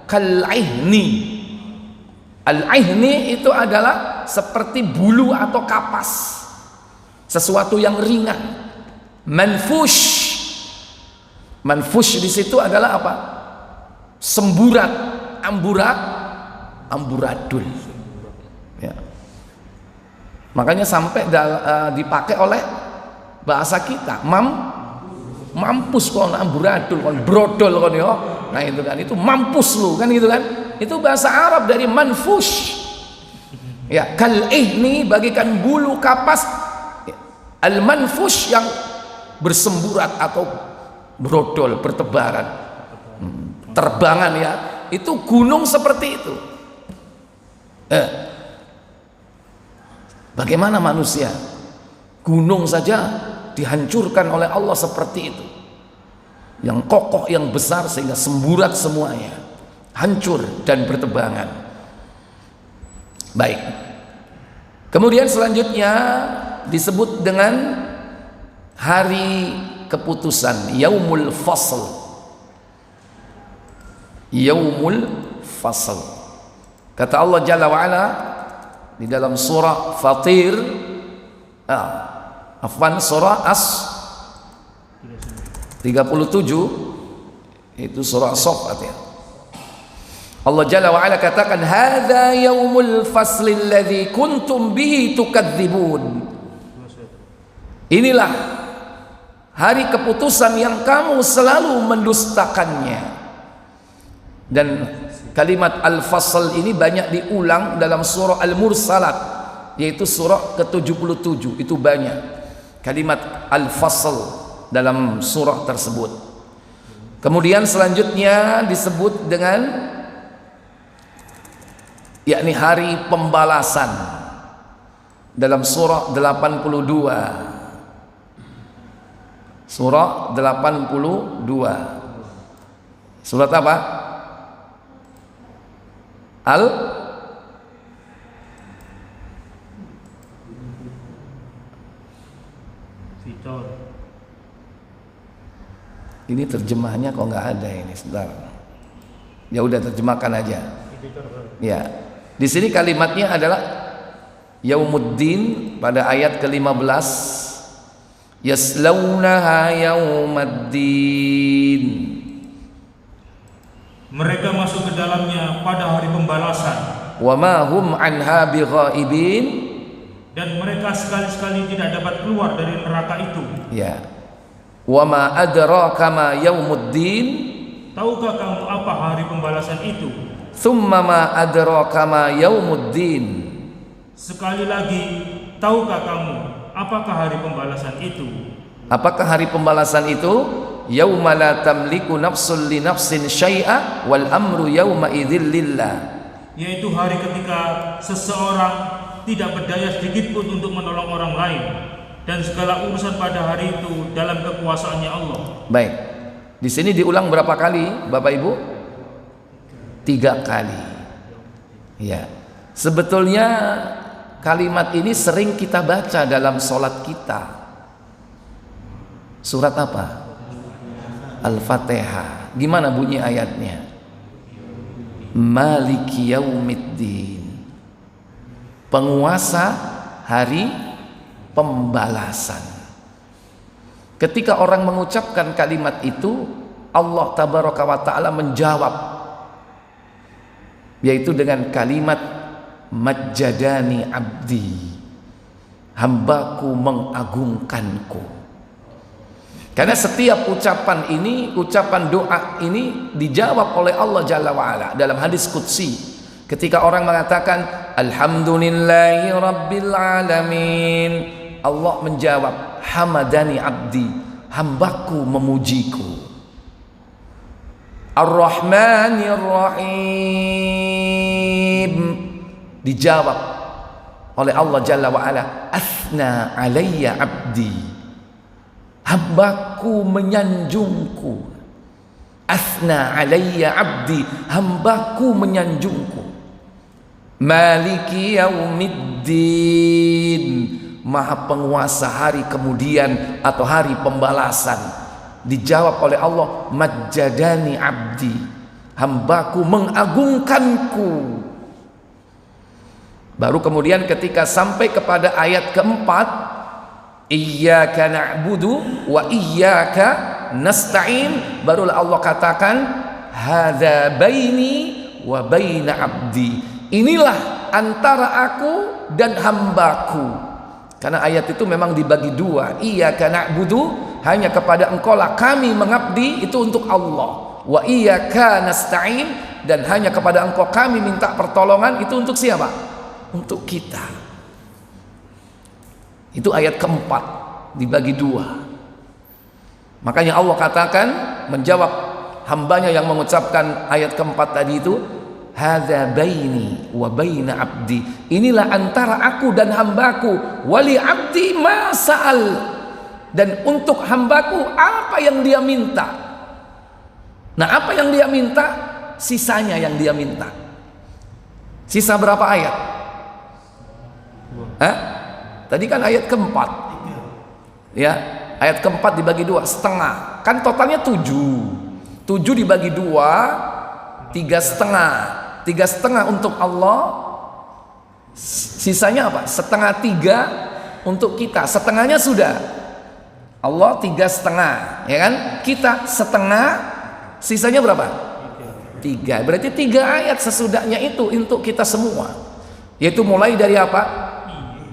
Speaker 1: kal ihni. Al-ihni itu adalah seperti bulu atau kapas, sesuatu yang ringan. Manfush di situ adalah apa? Semburat, amburadul. Ya. Makanya sampai dipakai oleh bahasa kita, mampus kon amburadul, kon brodol kon yo. Nah itu kan, itu mampus lu kan gitu kan. Itu bahasa Arab dari manfush. Ya, kal ihni bagikan bulu kapas, al manfush yang bersemburat atau brodol, bertebaran, terbangan ya. Itu gunung seperti itu. Bagaimana manusia? Gunung saja dihancurkan oleh Allah seperti itu, yang kokoh, yang besar, sehingga semburat semuanya, hancur dan bertebangan. Baik. Kemudian selanjutnya disebut dengan hari keputusan, yaumul fasl. Yaumul fasl. Kata Allah Jalla wa Ala di dalam surah Fatir, Afwan, surah As 37 itu surah As-Saffat ya. Allah Jalla wa Ala katakan, hadza yaumul fasli alladzi kuntum bihi tukadzibun. Inilah hari keputusan yang kamu selalu mendustakannya. Dan kalimat al-fasl ini banyak diulang dalam surah Al-Mursalat, yaitu surah ke-77. Itu banyak kalimat al-fasl dalam surah tersebut. Kemudian selanjutnya disebut dengan yakni hari pembalasan dalam surah 82. Surah 82. Surat apa?
Speaker 2: Fitor.
Speaker 1: Ini terjemahnya kok nggak ada ini, sebentar. Ya udah terjemahkan aja. Ya. Di sini kalimatnya adalah Yaumuddin pada ayat ke-15. Yaslaunaha yaumaddin.
Speaker 2: Mereka masuk ke dalamnya pada hari pembalasan.
Speaker 1: Wa ma hum anha bighaibin.
Speaker 2: Dan mereka sekali-sekali tidak dapat keluar dari neraka itu.
Speaker 1: Ya. Wa ma adraka ma yaumuddin.
Speaker 2: Tahukah kamu apa hari pembalasan itu?
Speaker 1: Tsumma ma adraka ma yaumuddin.
Speaker 2: Sekali lagi, tahukah kamu apakah hari pembalasan itu?
Speaker 1: Apakah hari pembalasan itu? Yauma la tamliku nafsun li nafsin syai'a wal amru yauma idzil lillah.
Speaker 2: Yaitu hari ketika seseorang tidak berdaya sedikit pun untuk menolong orang lain, dan segala urusan pada hari itu dalam kekuasaannya Allah.
Speaker 1: Baik. Di sini diulang berapa kali, Bapak Ibu? 3 kali. Ya. Sebetulnya kalimat ini sering kita baca dalam sholat kita. Surat apa? Al-Fatihah. Gimana bunyi ayatnya? Maliki yaumiddin. Penguasa hari pembalasan. Ketika orang mengucapkan kalimat itu, Allah Tabaraka wa Ta'ala menjawab, yaitu dengan kalimat majjadani abdi, hambaku mengagungkanku. Karena setiap ucapan ini, ucapan doa ini dijawab oleh Allah Jalla wa'ala dalam hadis qudsi. Ketika orang mengatakan alhamdulillahi rabbil alamin, Allah menjawab hamadani abdi, hambaku memujiku. Ar-Rahmanir Rahim, dijawab oleh Allah Jalla wa'ala athna alayya abdi, hambaku menyanjungku. Athna alayya abdi, hambaku menyanjungku. Maliki yaumiddin, maha penguasa hari kemudian atau hari pembalasan. Dijawab oleh Allah majjadani abdi, hambaku mengagungkanku. Baru kemudian ketika sampai kepada ayat keempat, iyyaka na'budu wa iyyaka nasta'in, barulah Allah katakan hadza baini wa baina abdi, inilah antara aku dan hambaku. Karena ayat itu memang dibagi dua. Iyyaka na'budu, hanya kepada engkau lah kami mengabdi, itu untuk Allah. Wa iyyaka nasta'in, dan hanya kepada engkau kami minta pertolongan, itu untuk siapa? Untuk kita. Itu ayat keempat, dibagi dua. Makanya Allah katakan, menjawab hambanya yang mengucapkan ayat keempat tadi itu, hadza baini wa baina abdi, inilah antara aku dan hambaku, wali abdi ma sa'al, dan untuk hambaku apa yang dia minta. Nah, apa yang dia minta, sisanya yang dia minta. Sisa berapa ayat? Hah? Tadi kan ayat keempat. Ya, ayat keempat dibagi dua, setengah. Kan totalnya 7. 7 dibagi 2, 3,5. 3,5 untuk Allah. Sisanya apa? 2,5 3 untuk kita. Setengahnya sudah. Allah 3,5, ya kan? Kita setengah, sisanya berapa? 3. Berarti 3 ayat sesudahnya itu untuk kita semua. Yaitu mulai dari apa?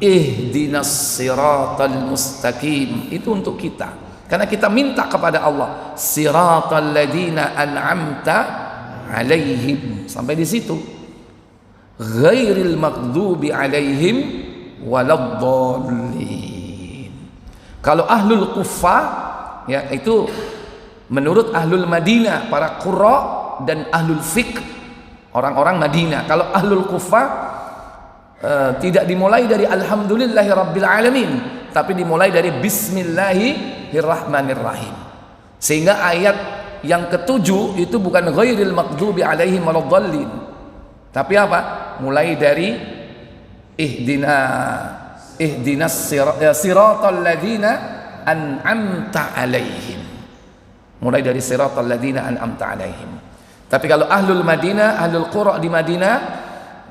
Speaker 1: Ihdinas siratal mustaqim. Itu untuk kita. Karena kita minta kepada Allah, siratal ladzina an'amta alaihim. Sampai di situ. Ghairil maghdubi alaihim waladdallin. Kalau ahlul Kufah, ya, itu menurut ahlul Madinah, para qurra dan ahlul fiqh, orang-orang Madinah. Kalau ahlul Kufah tidak dimulai dari alhamdulillahi rabbil alamin, tapi dimulai dari bismillahirrahmanirrahim. Sehingga ayat yang ke-7 itu bukan ghairil maghdubi alaihim waladdallin, tapi apa? Mulai dari ihdinas siratal ladzina an'amta alaihim. Mulai dari siratal ladzina an'amta alaihim. Tapi kalau ahlul Madinah, ahlul qura di Madinah,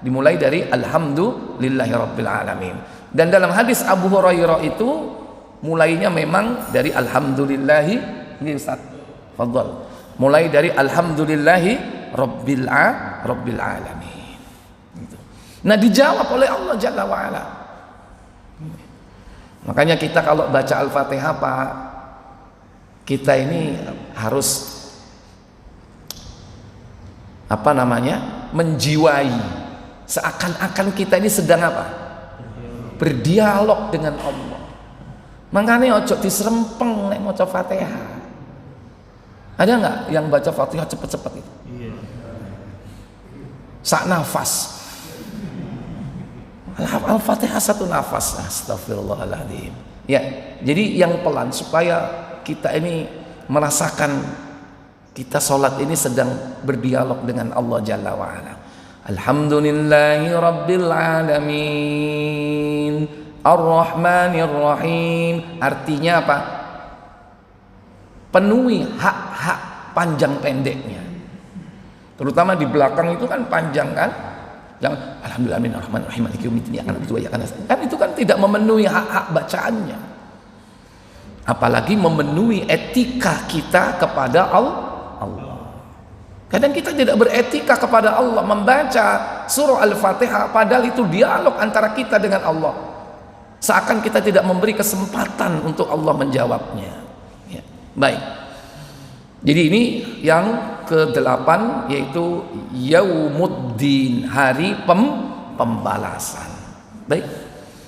Speaker 1: dimulai dari alhamdulillahi rabbil alamin. Dan dalam hadis Abu Hurairah itu mulainya memang dari alhamdulillahi, ini Ustaz, fadhal. Mulai dari alhamdulillahi rabbil alamin. Nah, dijawab oleh Allah Jalla wa ala. Makanya kita kalau baca Al-Fatihah, Pak, kita ini harus menjiwai, seakan-akan kita ini sedang berdialog dengan Allah. Makanya ojo diserempeng nek maca Fatihah. Ada nggak yang baca Fatihah cepet-cepet itu? Sak nafas. Al-Fatihah satu nafas. Astagfirullahaladzim. Ya, jadi yang pelan supaya kita ini merasakan kita sholat ini sedang berdialog dengan Allah Jalla wa'ala. Alhamdulillahi rabbil alamin Ar-Rahmanir Rahim. Artinya apa? Penuhi hak-hak panjang pendeknya. Terutama di belakang itu kan panjang kan? Jangan alhamdulillahirrahmanirrahim maliki yaumiddin kan itu kan tidak memenuhi hak-hak bacaannya. Apalagi memenuhi etika kita kepada Allah. Kadang kita tidak beretika kepada Allah membaca surah Al-Fatihah, padahal itu dialog antara kita dengan Allah. Seakan kita tidak memberi kesempatan untuk Allah menjawabnya. Ya. Baik. Jadi ini yang ke-8, yaitu Yaumuddin, hari pembalasan. Baik.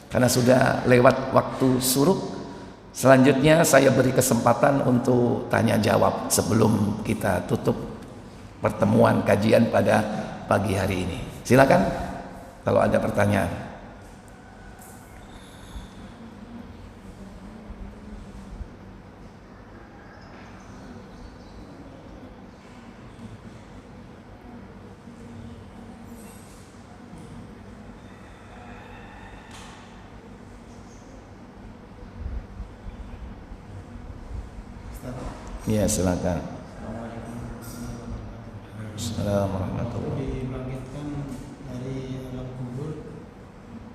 Speaker 1: Karena sudah lewat waktu suruk, selanjutnya saya beri kesempatan untuk tanya jawab sebelum kita tutup pertemuan kajian pada pagi hari ini. Silakan kalau ada pertanyaan. Ya, silakan. Assalamualaikum.
Speaker 3: Dibangkitkan dari alam kubur,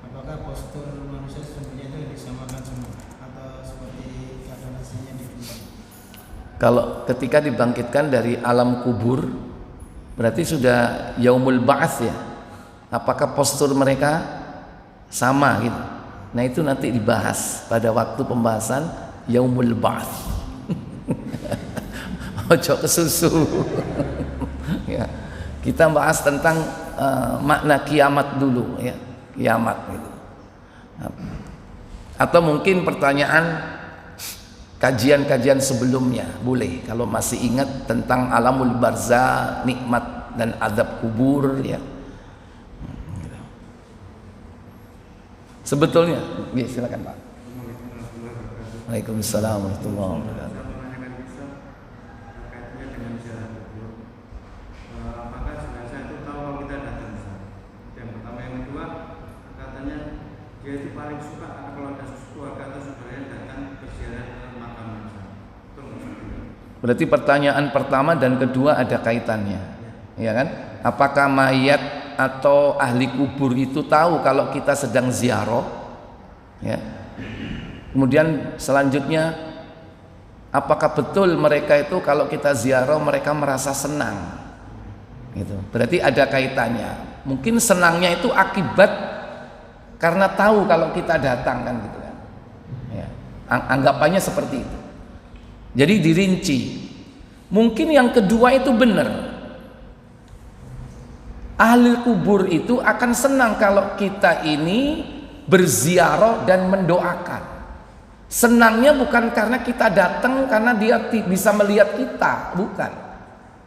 Speaker 3: apakah postur manusia sesungguhnya itu disamakan semua atau seperti keadaan aslinya di dunia?
Speaker 1: Kalau ketika dibangkitkan dari alam kubur, berarti sudah yaumul ba'ats ya. Apakah postur mereka sama gitu? Nah, itu nanti dibahas pada waktu pembahasan yaumul ba'ats. Ojo kesusu. Ya, kita bahas tentang makna kiamat dulu ya, kiamat gitu. Atau mungkin pertanyaan kajian-kajian sebelumnya boleh, kalau masih ingat tentang alamul barzah, nikmat dan azab kubur ya. Sebetulnya, ya, silakan Pak. Waalaikumsalam warahmatullahi wabarakatuh. Berarti pertanyaan pertama dan kedua ada kaitannya, ya kan? Apakah mayat atau ahli kubur itu tahu kalau kita sedang ziarah? Ya. Kemudian selanjutnya, apakah betul mereka itu kalau kita ziarah mereka merasa senang? Gitu. Berarti ada kaitannya. Mungkin senangnya itu akibat karena tahu kalau kita datang kan gitu kan. Ya. Anggapannya seperti itu. Jadi dirinci. Mungkin yang kedua itu benar. Ahli kubur itu akan senang kalau kita ini berziarah dan mendoakan. Senangnya bukan karena kita datang karena dia bisa melihat kita, bukan.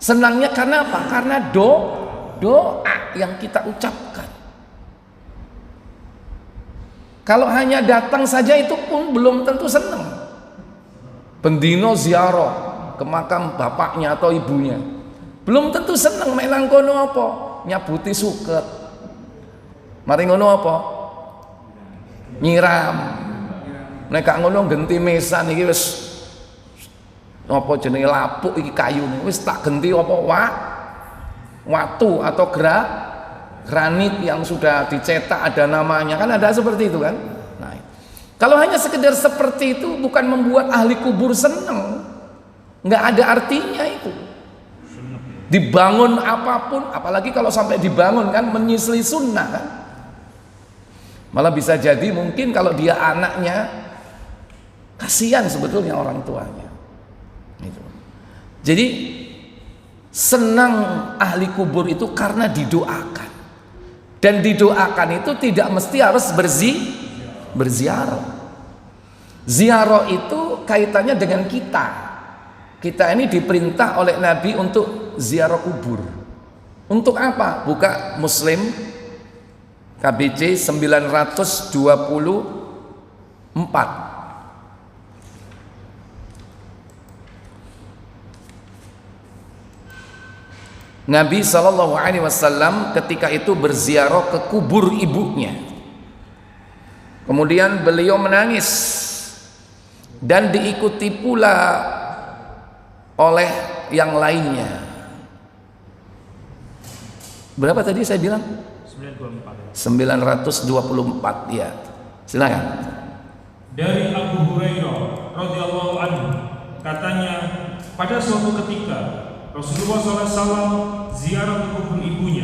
Speaker 1: Senangnya karena apa? Karena doa yang kita ucapkan. Kalau hanya datang saja itu pun belum tentu senang. Pendino ziarah ke makam bapaknya atau ibunya, belum tentu senang. Menang kono apa? Nyabuti suket. Mari ngono apa? Nyiram. Nek ngono genti mesan iki wis apa jenenge lapuk iki kayune wis tak genti apa watu atau granit yang sudah dicetak ada namanya, kan ada seperti itu kan. Nah, kalau hanya sekedar seperti itu bukan membuat ahli kubur senang, nggak ada artinya itu. Dibangun apapun, apalagi kalau sampai dibangun kan menyisli sunnah kan. Malah bisa jadi mungkin kalau dia anaknya, kasihan sebetulnya orang tuanya. Gitu. Jadi senang ahli kubur itu karena didoakan. Dan didoakan itu tidak mesti harus berziarah. Ziarah itu kaitannya dengan kita. Kita ini diperintah oleh Nabi untuk ziarah kubur. Untuk apa? Buka Muslim KBC 924. Nabi SAW ketika itu berziarah ke kubur ibunya. Kemudian beliau menangis dan diikuti pula oleh yang lainnya. Berapa tadi saya bilang? 924 ya. Silakan.
Speaker 2: Dari Abu Hurairah radhiyallahu anhu, katanya pada suatu ketika Rasulullah SAW ziarah ke kubur ibunya,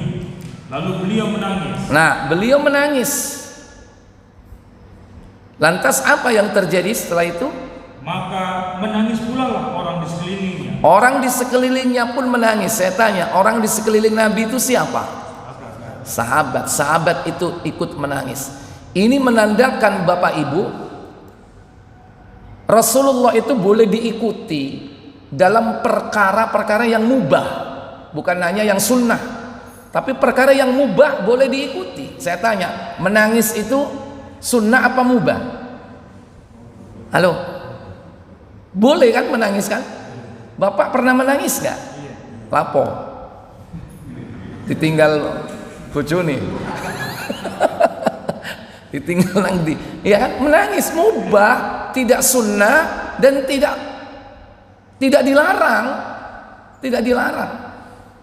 Speaker 2: lalu beliau menangis.
Speaker 1: Nah, beliau menangis. Lantas apa yang terjadi setelah itu?
Speaker 2: Maka menangis pula lah orang di sekelilingnya.
Speaker 1: Orang di sekelilingnya pun menangis. Saya tanya, orang di sekeliling Nabi itu siapa? Sahabat. Sahabat itu ikut menangis. Ini menandakan Bapak Ibu, Rasulullah itu boleh diikuti dalam perkara-perkara yang mubah, bukan hanya yang sunnah, tapi perkara yang mubah boleh diikuti. Saya tanya, menangis itu sunnah apa mubah? Halo, boleh kan menangis kan? Bapak pernah menangis gak? Lapo ditinggal bojone ditinggal nanti, ya kan? Menangis mubah, tidak sunnah dan tidak dilarang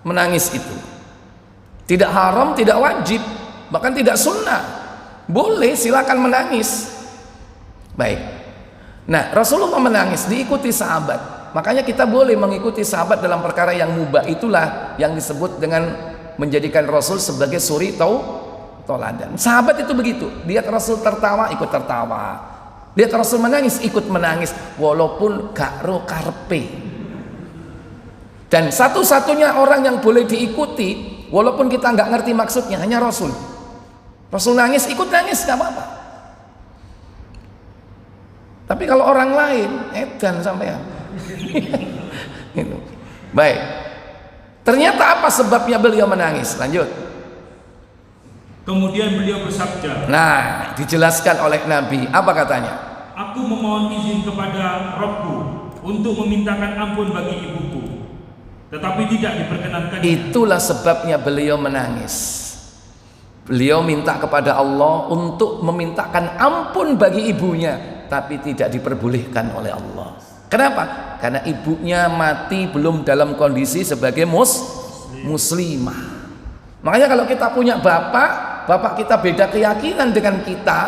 Speaker 1: menangis itu. Tidak haram, tidak wajib, bahkan tidak sunnah. Boleh, silakan menangis. Baik. Nah, Rasulullah menangis diikuti sahabat. Makanya kita boleh mengikuti sahabat dalam perkara yang mubah. Itulah yang disebut dengan menjadikan Rasul sebagai suri tauladan. Sahabat itu begitu. Lihat Rasul tertawa, ikut tertawa. Lihat Rasul menangis, ikut menangis, walaupun gak ro karpe. Dan satu-satunya orang yang boleh diikuti, walaupun kita nggak ngerti maksudnya, hanya Rasul. Rasul nangis, ikut nangis, gak apa-apa. Tapi kalau orang lain, edan sampean. Baik. Ternyata apa sebabnya beliau menangis? Lanjut.
Speaker 2: Kemudian beliau bersabda.
Speaker 1: Nah, dijelaskan oleh Nabi. Apa katanya?
Speaker 2: Aku memohon izin kepada Rabbku untuk memintakan ampun bagi ibuku, tetapi tidak diperkenankan.
Speaker 1: Itulah sebabnya beliau menangis. Beliau minta kepada Allah untuk memintakan ampun bagi ibunya, tapi tidak diperbolehkan oleh Allah. Kenapa? Karena ibunya mati belum dalam kondisi sebagai muslimah. Makanya kalau kita punya bapak kita beda keyakinan dengan kita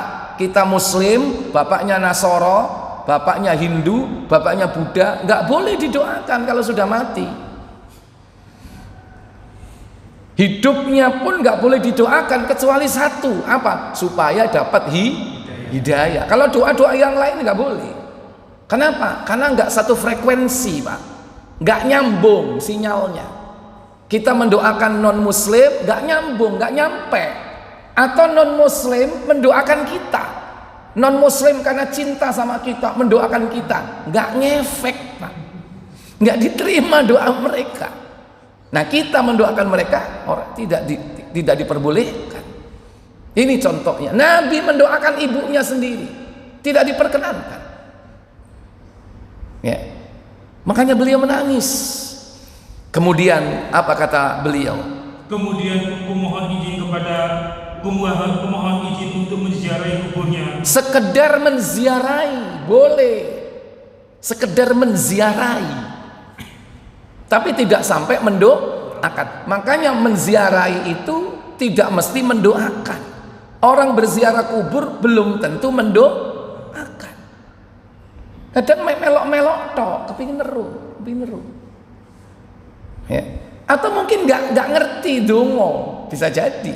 Speaker 1: kita Muslim, bapaknya Nasoro, bapaknya Hindu, bapaknya Buddha, nggak boleh didoakan kalau sudah mati. Hidupnya pun nggak boleh didoakan kecuali satu, apa? Supaya dapat hidayah. Kalau doa-doa yang lain nggak boleh. Kenapa? Karena nggak satu frekuensi, Pak. Nggak nyambung sinyalnya. Kita mendoakan non Muslim nggak nyambung, nggak nyampe. Atau non Muslim mendoakan kita. Non Muslim karena cinta sama kita mendoakan kita, nggak ngefek, Pak. Nggak diterima doa mereka. Nah, kita mendoakan mereka orang tidak diperbolehkan. Ini contohnya. Nabi mendoakan ibunya sendiri, tidak diperkenankan. Ya. Makanya beliau menangis. Kemudian apa kata beliau?
Speaker 2: Kemudian kumohon izin untuk menziarahi kuburnya.
Speaker 1: Sekedar menziarahi boleh. Sekedar menziarahi. Tapi tidak sampai mendoakan. Makanya menziarahi itu tidak mesti mendoakan. Orang berziarah kubur belum tentu mendoakan. Kadang melok-melok tok, kepingin neru. Ya. Atau mungkin nggak ngerti dongo, bisa jadi.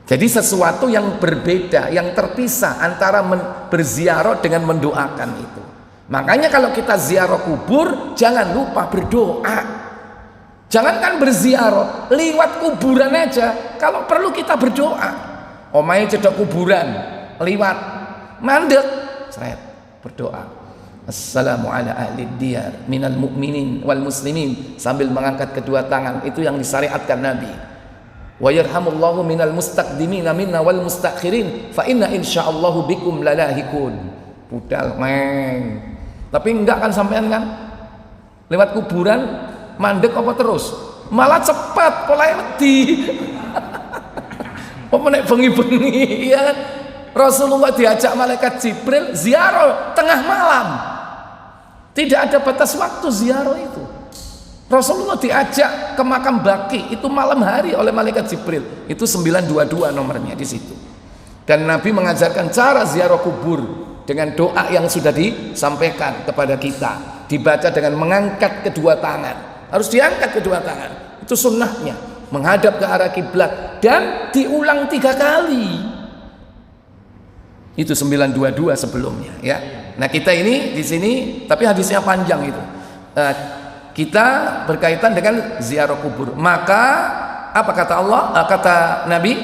Speaker 1: Jadi sesuatu yang berbeda, yang terpisah antara berziarah dengan mendoakan itu. Makanya kalau kita ziarah kubur, jangan lupa berdoa. Jangankan berziarah, lewat kuburan aja, kalau perlu kita berdoa. Omahe cedok kuburan, lewat mandek, seret, berdoa. Assalamu ala ahli diyar minal mu'minin wal muslimin, sambil mengangkat kedua tangan. Itu yang disyariatkan Nabi. Wa yarhamullahu minal mustaqdimina minna wal mustakhirin fa inna insyaallahu bikum lalahikun. Budal meng. Tapi enggak kan sampean kan lewat kuburan mandek apa terus? Malah cepat polahe wedi. Apa nek bengi-bengi ya kan? Rasulullah diajak malaikat Jibril ziarah tengah malam. Tidak ada batas waktu ziarah itu. Rasulullah diajak ke makam Baqi itu malam hari oleh malaikat Jibril. Itu 922 nomornya di situ. Dan Nabi mengajarkan cara ziarah kubur dengan doa yang sudah disampaikan kepada kita, dibaca dengan mengangkat kedua tangan. Harus diangkat kedua tangan, itu sunnahnya, menghadap ke arah kiblat dan diulang 3 kali. Itu 922 sebelumnya ya. Nah, kita ini di sini tapi hadisnya panjang itu. Kita berkaitan dengan ziarah kubur. Maka apa kata Allah? Kata Nabi,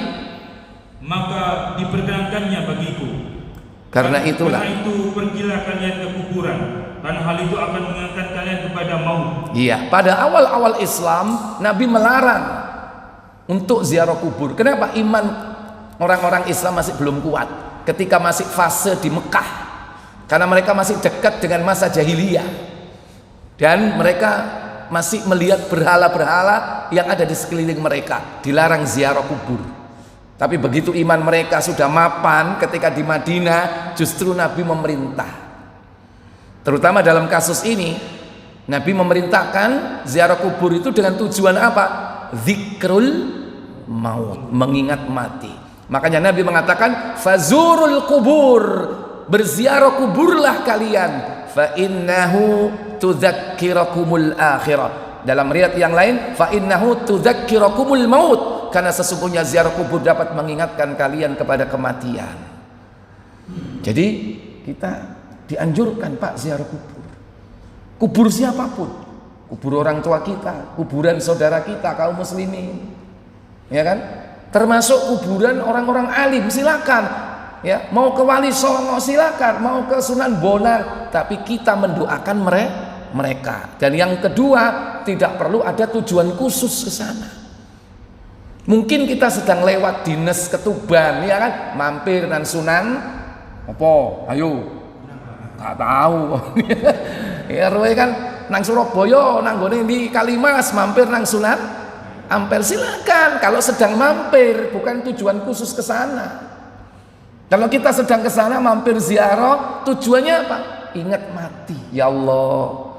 Speaker 2: maka diperkenankannya bagiku.
Speaker 1: Karena itu
Speaker 2: pergilah kalian ke kuburan, karena hal itu akan mengantarkan kalian kepada maut.
Speaker 1: Iya, pada awal-awal Islam Nabi melarang untuk ziarah kubur. Kenapa? Iman orang-orang Islam masih belum kuat ketika masih fase di Mekah, karena mereka masih dekat dengan masa jahiliyah dan mereka masih melihat berhala-berhala yang ada di sekeliling mereka. Dilarang ziarah kubur. Tapi begitu iman mereka sudah mapan ketika di Madinah, justru Nabi memerintah. Terutama dalam kasus ini, Nabi memerintahkan ziarah kubur itu dengan tujuan apa? Zikrul maut, mengingat mati. Makanya Nabi mengatakan, fazurul kubur, berziarah kuburlah kalian, fa innahu tudzakkirakumul akhirah. Dalam riwayat yang lain, fa innahu tudzakkirakumul maut, karena sesungguhnya ziarah kubur dapat mengingatkan kalian kepada kematian. Jadi kita dianjurkan Pak ziarah kubur. Kubur siapapun, kubur orang tua kita, kuburan saudara kita kaum muslimin, ya kan? Termasuk kuburan orang-orang alim, silakan. Ya, mau ke Wali Songo silakan, mau ke Sunan Bonang, tapi kita mendoakan mereka. Dan yang kedua, tidak perlu ada tujuan khusus ke sana. Mungkin kita sedang lewat dinas Ketuban, ya kan? Mampir nang Sunan apa? Ayo. Enggak tahu. Ya RW kan nang Surabaya, nang gone di Kalimas, mampir nang Sunan Ampel, silakan. Kalau sedang mampir, bukan tujuan khusus ke sana. Kalau kita sedang ke sana mampir ziarah, tujuannya apa? Ingat mati. Ya Allah,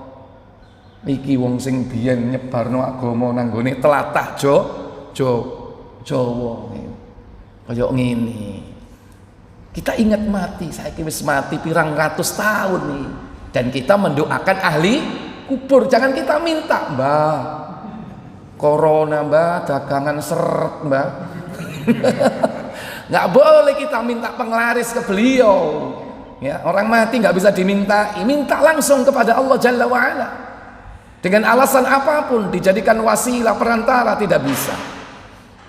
Speaker 1: iki wong sing biyen nyebarno agama nang gone tlatah Jawa kaya ngene. Kita ingat mati, saya wis mati pirang ratus tahun nih. Dan kita mendoakan ahli kubur. Jangan kita minta, Mbah, corona Mbah, dagangan seret Mbah. Nggak boleh kita minta penglaris ke beliau. Ya, orang mati nggak bisa dimintai, minta langsung kepada Allah Jalla wa'ala. Dengan alasan apapun, dijadikan wasilah perantara tidak bisa.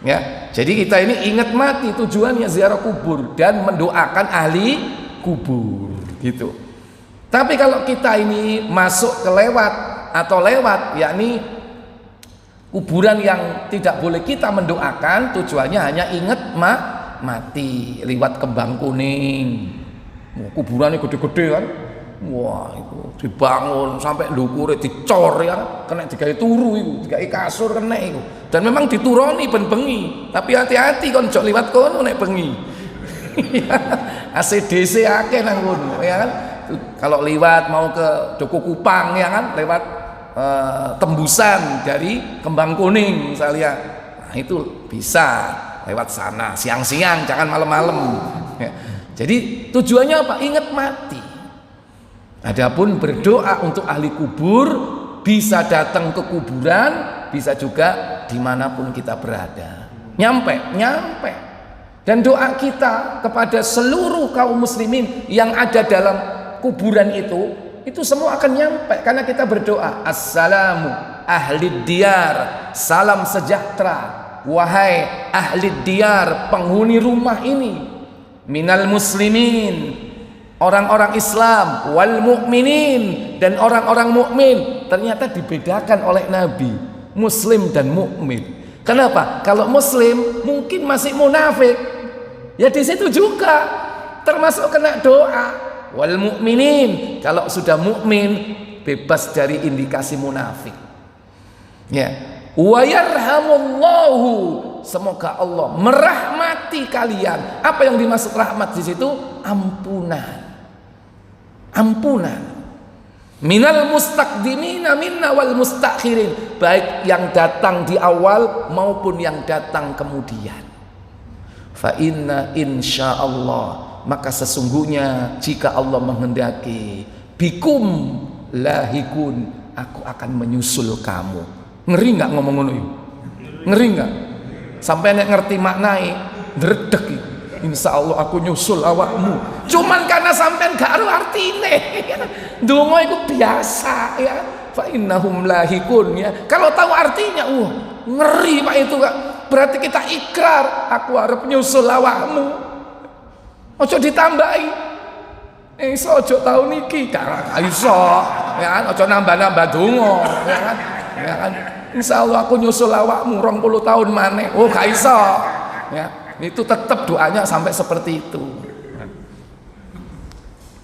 Speaker 1: Ya, jadi kita ini ingat mati, tujuannya ziarah kubur dan mendoakan ahli kubur gitu. Tapi kalau kita ini masuk ke lewat, yakni kuburan yang tidak boleh kita mendoakan, tujuannya hanya ingat mati, lewat Kembang Kuning. Kuburannya gede-gede kan, wah itu dibangun sampai ndukure dicor ya, kena digawe turu itu, digawe kasur kena itu. Dan memang dituroni ben bengi, tapi hati-hati kon jok liwat kono nek bengi. ACDC akeh nang kono ya kan. Kalau liwat mau ke Duku Kupang ya kan, lewat tembusan dari Kembang Kuning misalnya. Nah, itu bisa lewat sana siang-siang, jangan malam-malam. Ya. Jadi tujuannya apa? Ingat mati. Adapun berdoa untuk ahli kubur, bisa datang ke kuburan, bisa juga dimanapun kita berada. Nyampe. Dan doa kita kepada seluruh kaum muslimin yang ada dalam kuburan itu semua akan nyampe karena kita berdoa. Assalamu ahli diyar, salam sejahtera. Wahai ahli diyar, penghuni rumah ini, minal muslimin, orang-orang Islam, wal mukminin, dan orang-orang mukmin. Ternyata dibedakan oleh Nabi muslim dan mukmin. Kenapa? Kalau muslim mungkin masih munafik, ya di situ juga termasuk kena doa. Wal mukminin, kalau sudah mukmin bebas dari indikasi munafik. Ya. Wa yarhamullahu, semoga Allah merahmati kalian. Apa yang dimaksud rahmat di situ? Ampunan. Minal mustaqdimina minna wal mustakhirin, baik yang datang di awal maupun yang datang kemudian. Fa inna insyaallah, maka sesungguhnya jika Allah menghendaki, bikum lahikun, aku akan menyusul kamu. Ngeri nggak ngomong ngono itu? Ngeri nggak? Sampai nek ngerti maknai, dredeg. Insya Allah aku nyusul awakmu. Cuman karena sampean gak ero artine. Donga iku biasa ya. Fa innahum lahikun ya. Kalau tahu artinya, ngeri Pak itu Kak. Berarti kita ikrar, aku arep nyusul awakmu. Ojo ditambahi. Iso ojo tahun iki, gak iso. Ya kan, ojo nambah-nambah donga, ya kan? Ya kan? Insya Allah aku nyusul awakmu 20 tahun maneh. Oh gak iso ya, itu tetap doanya sampai seperti itu.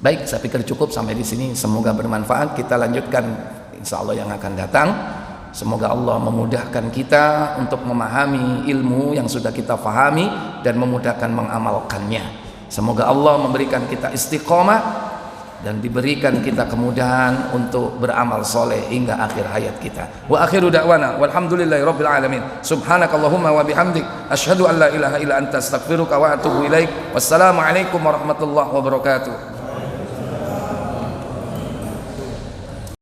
Speaker 1: Baik, saya pikir cukup sampai di sini. Semoga bermanfaat. Kita lanjutkan insya Allah yang akan datang. Semoga Allah memudahkan kita untuk memahami ilmu yang sudah kita fahami dan memudahkan mengamalkannya. Semoga Allah memberikan kita istiqomah dan diberikan kita kemudahan untuk beramal soleh hingga akhir hayat kita. Wa akhiru da'wana walhamdulillahi rabbil alamin. Subhanakallahumma wa bihamdik asyhadu an la ilaha illa anta astaghfiruka wa atubu ilaik. Wassalamu alaikum warahmatullahi wabarakatuh.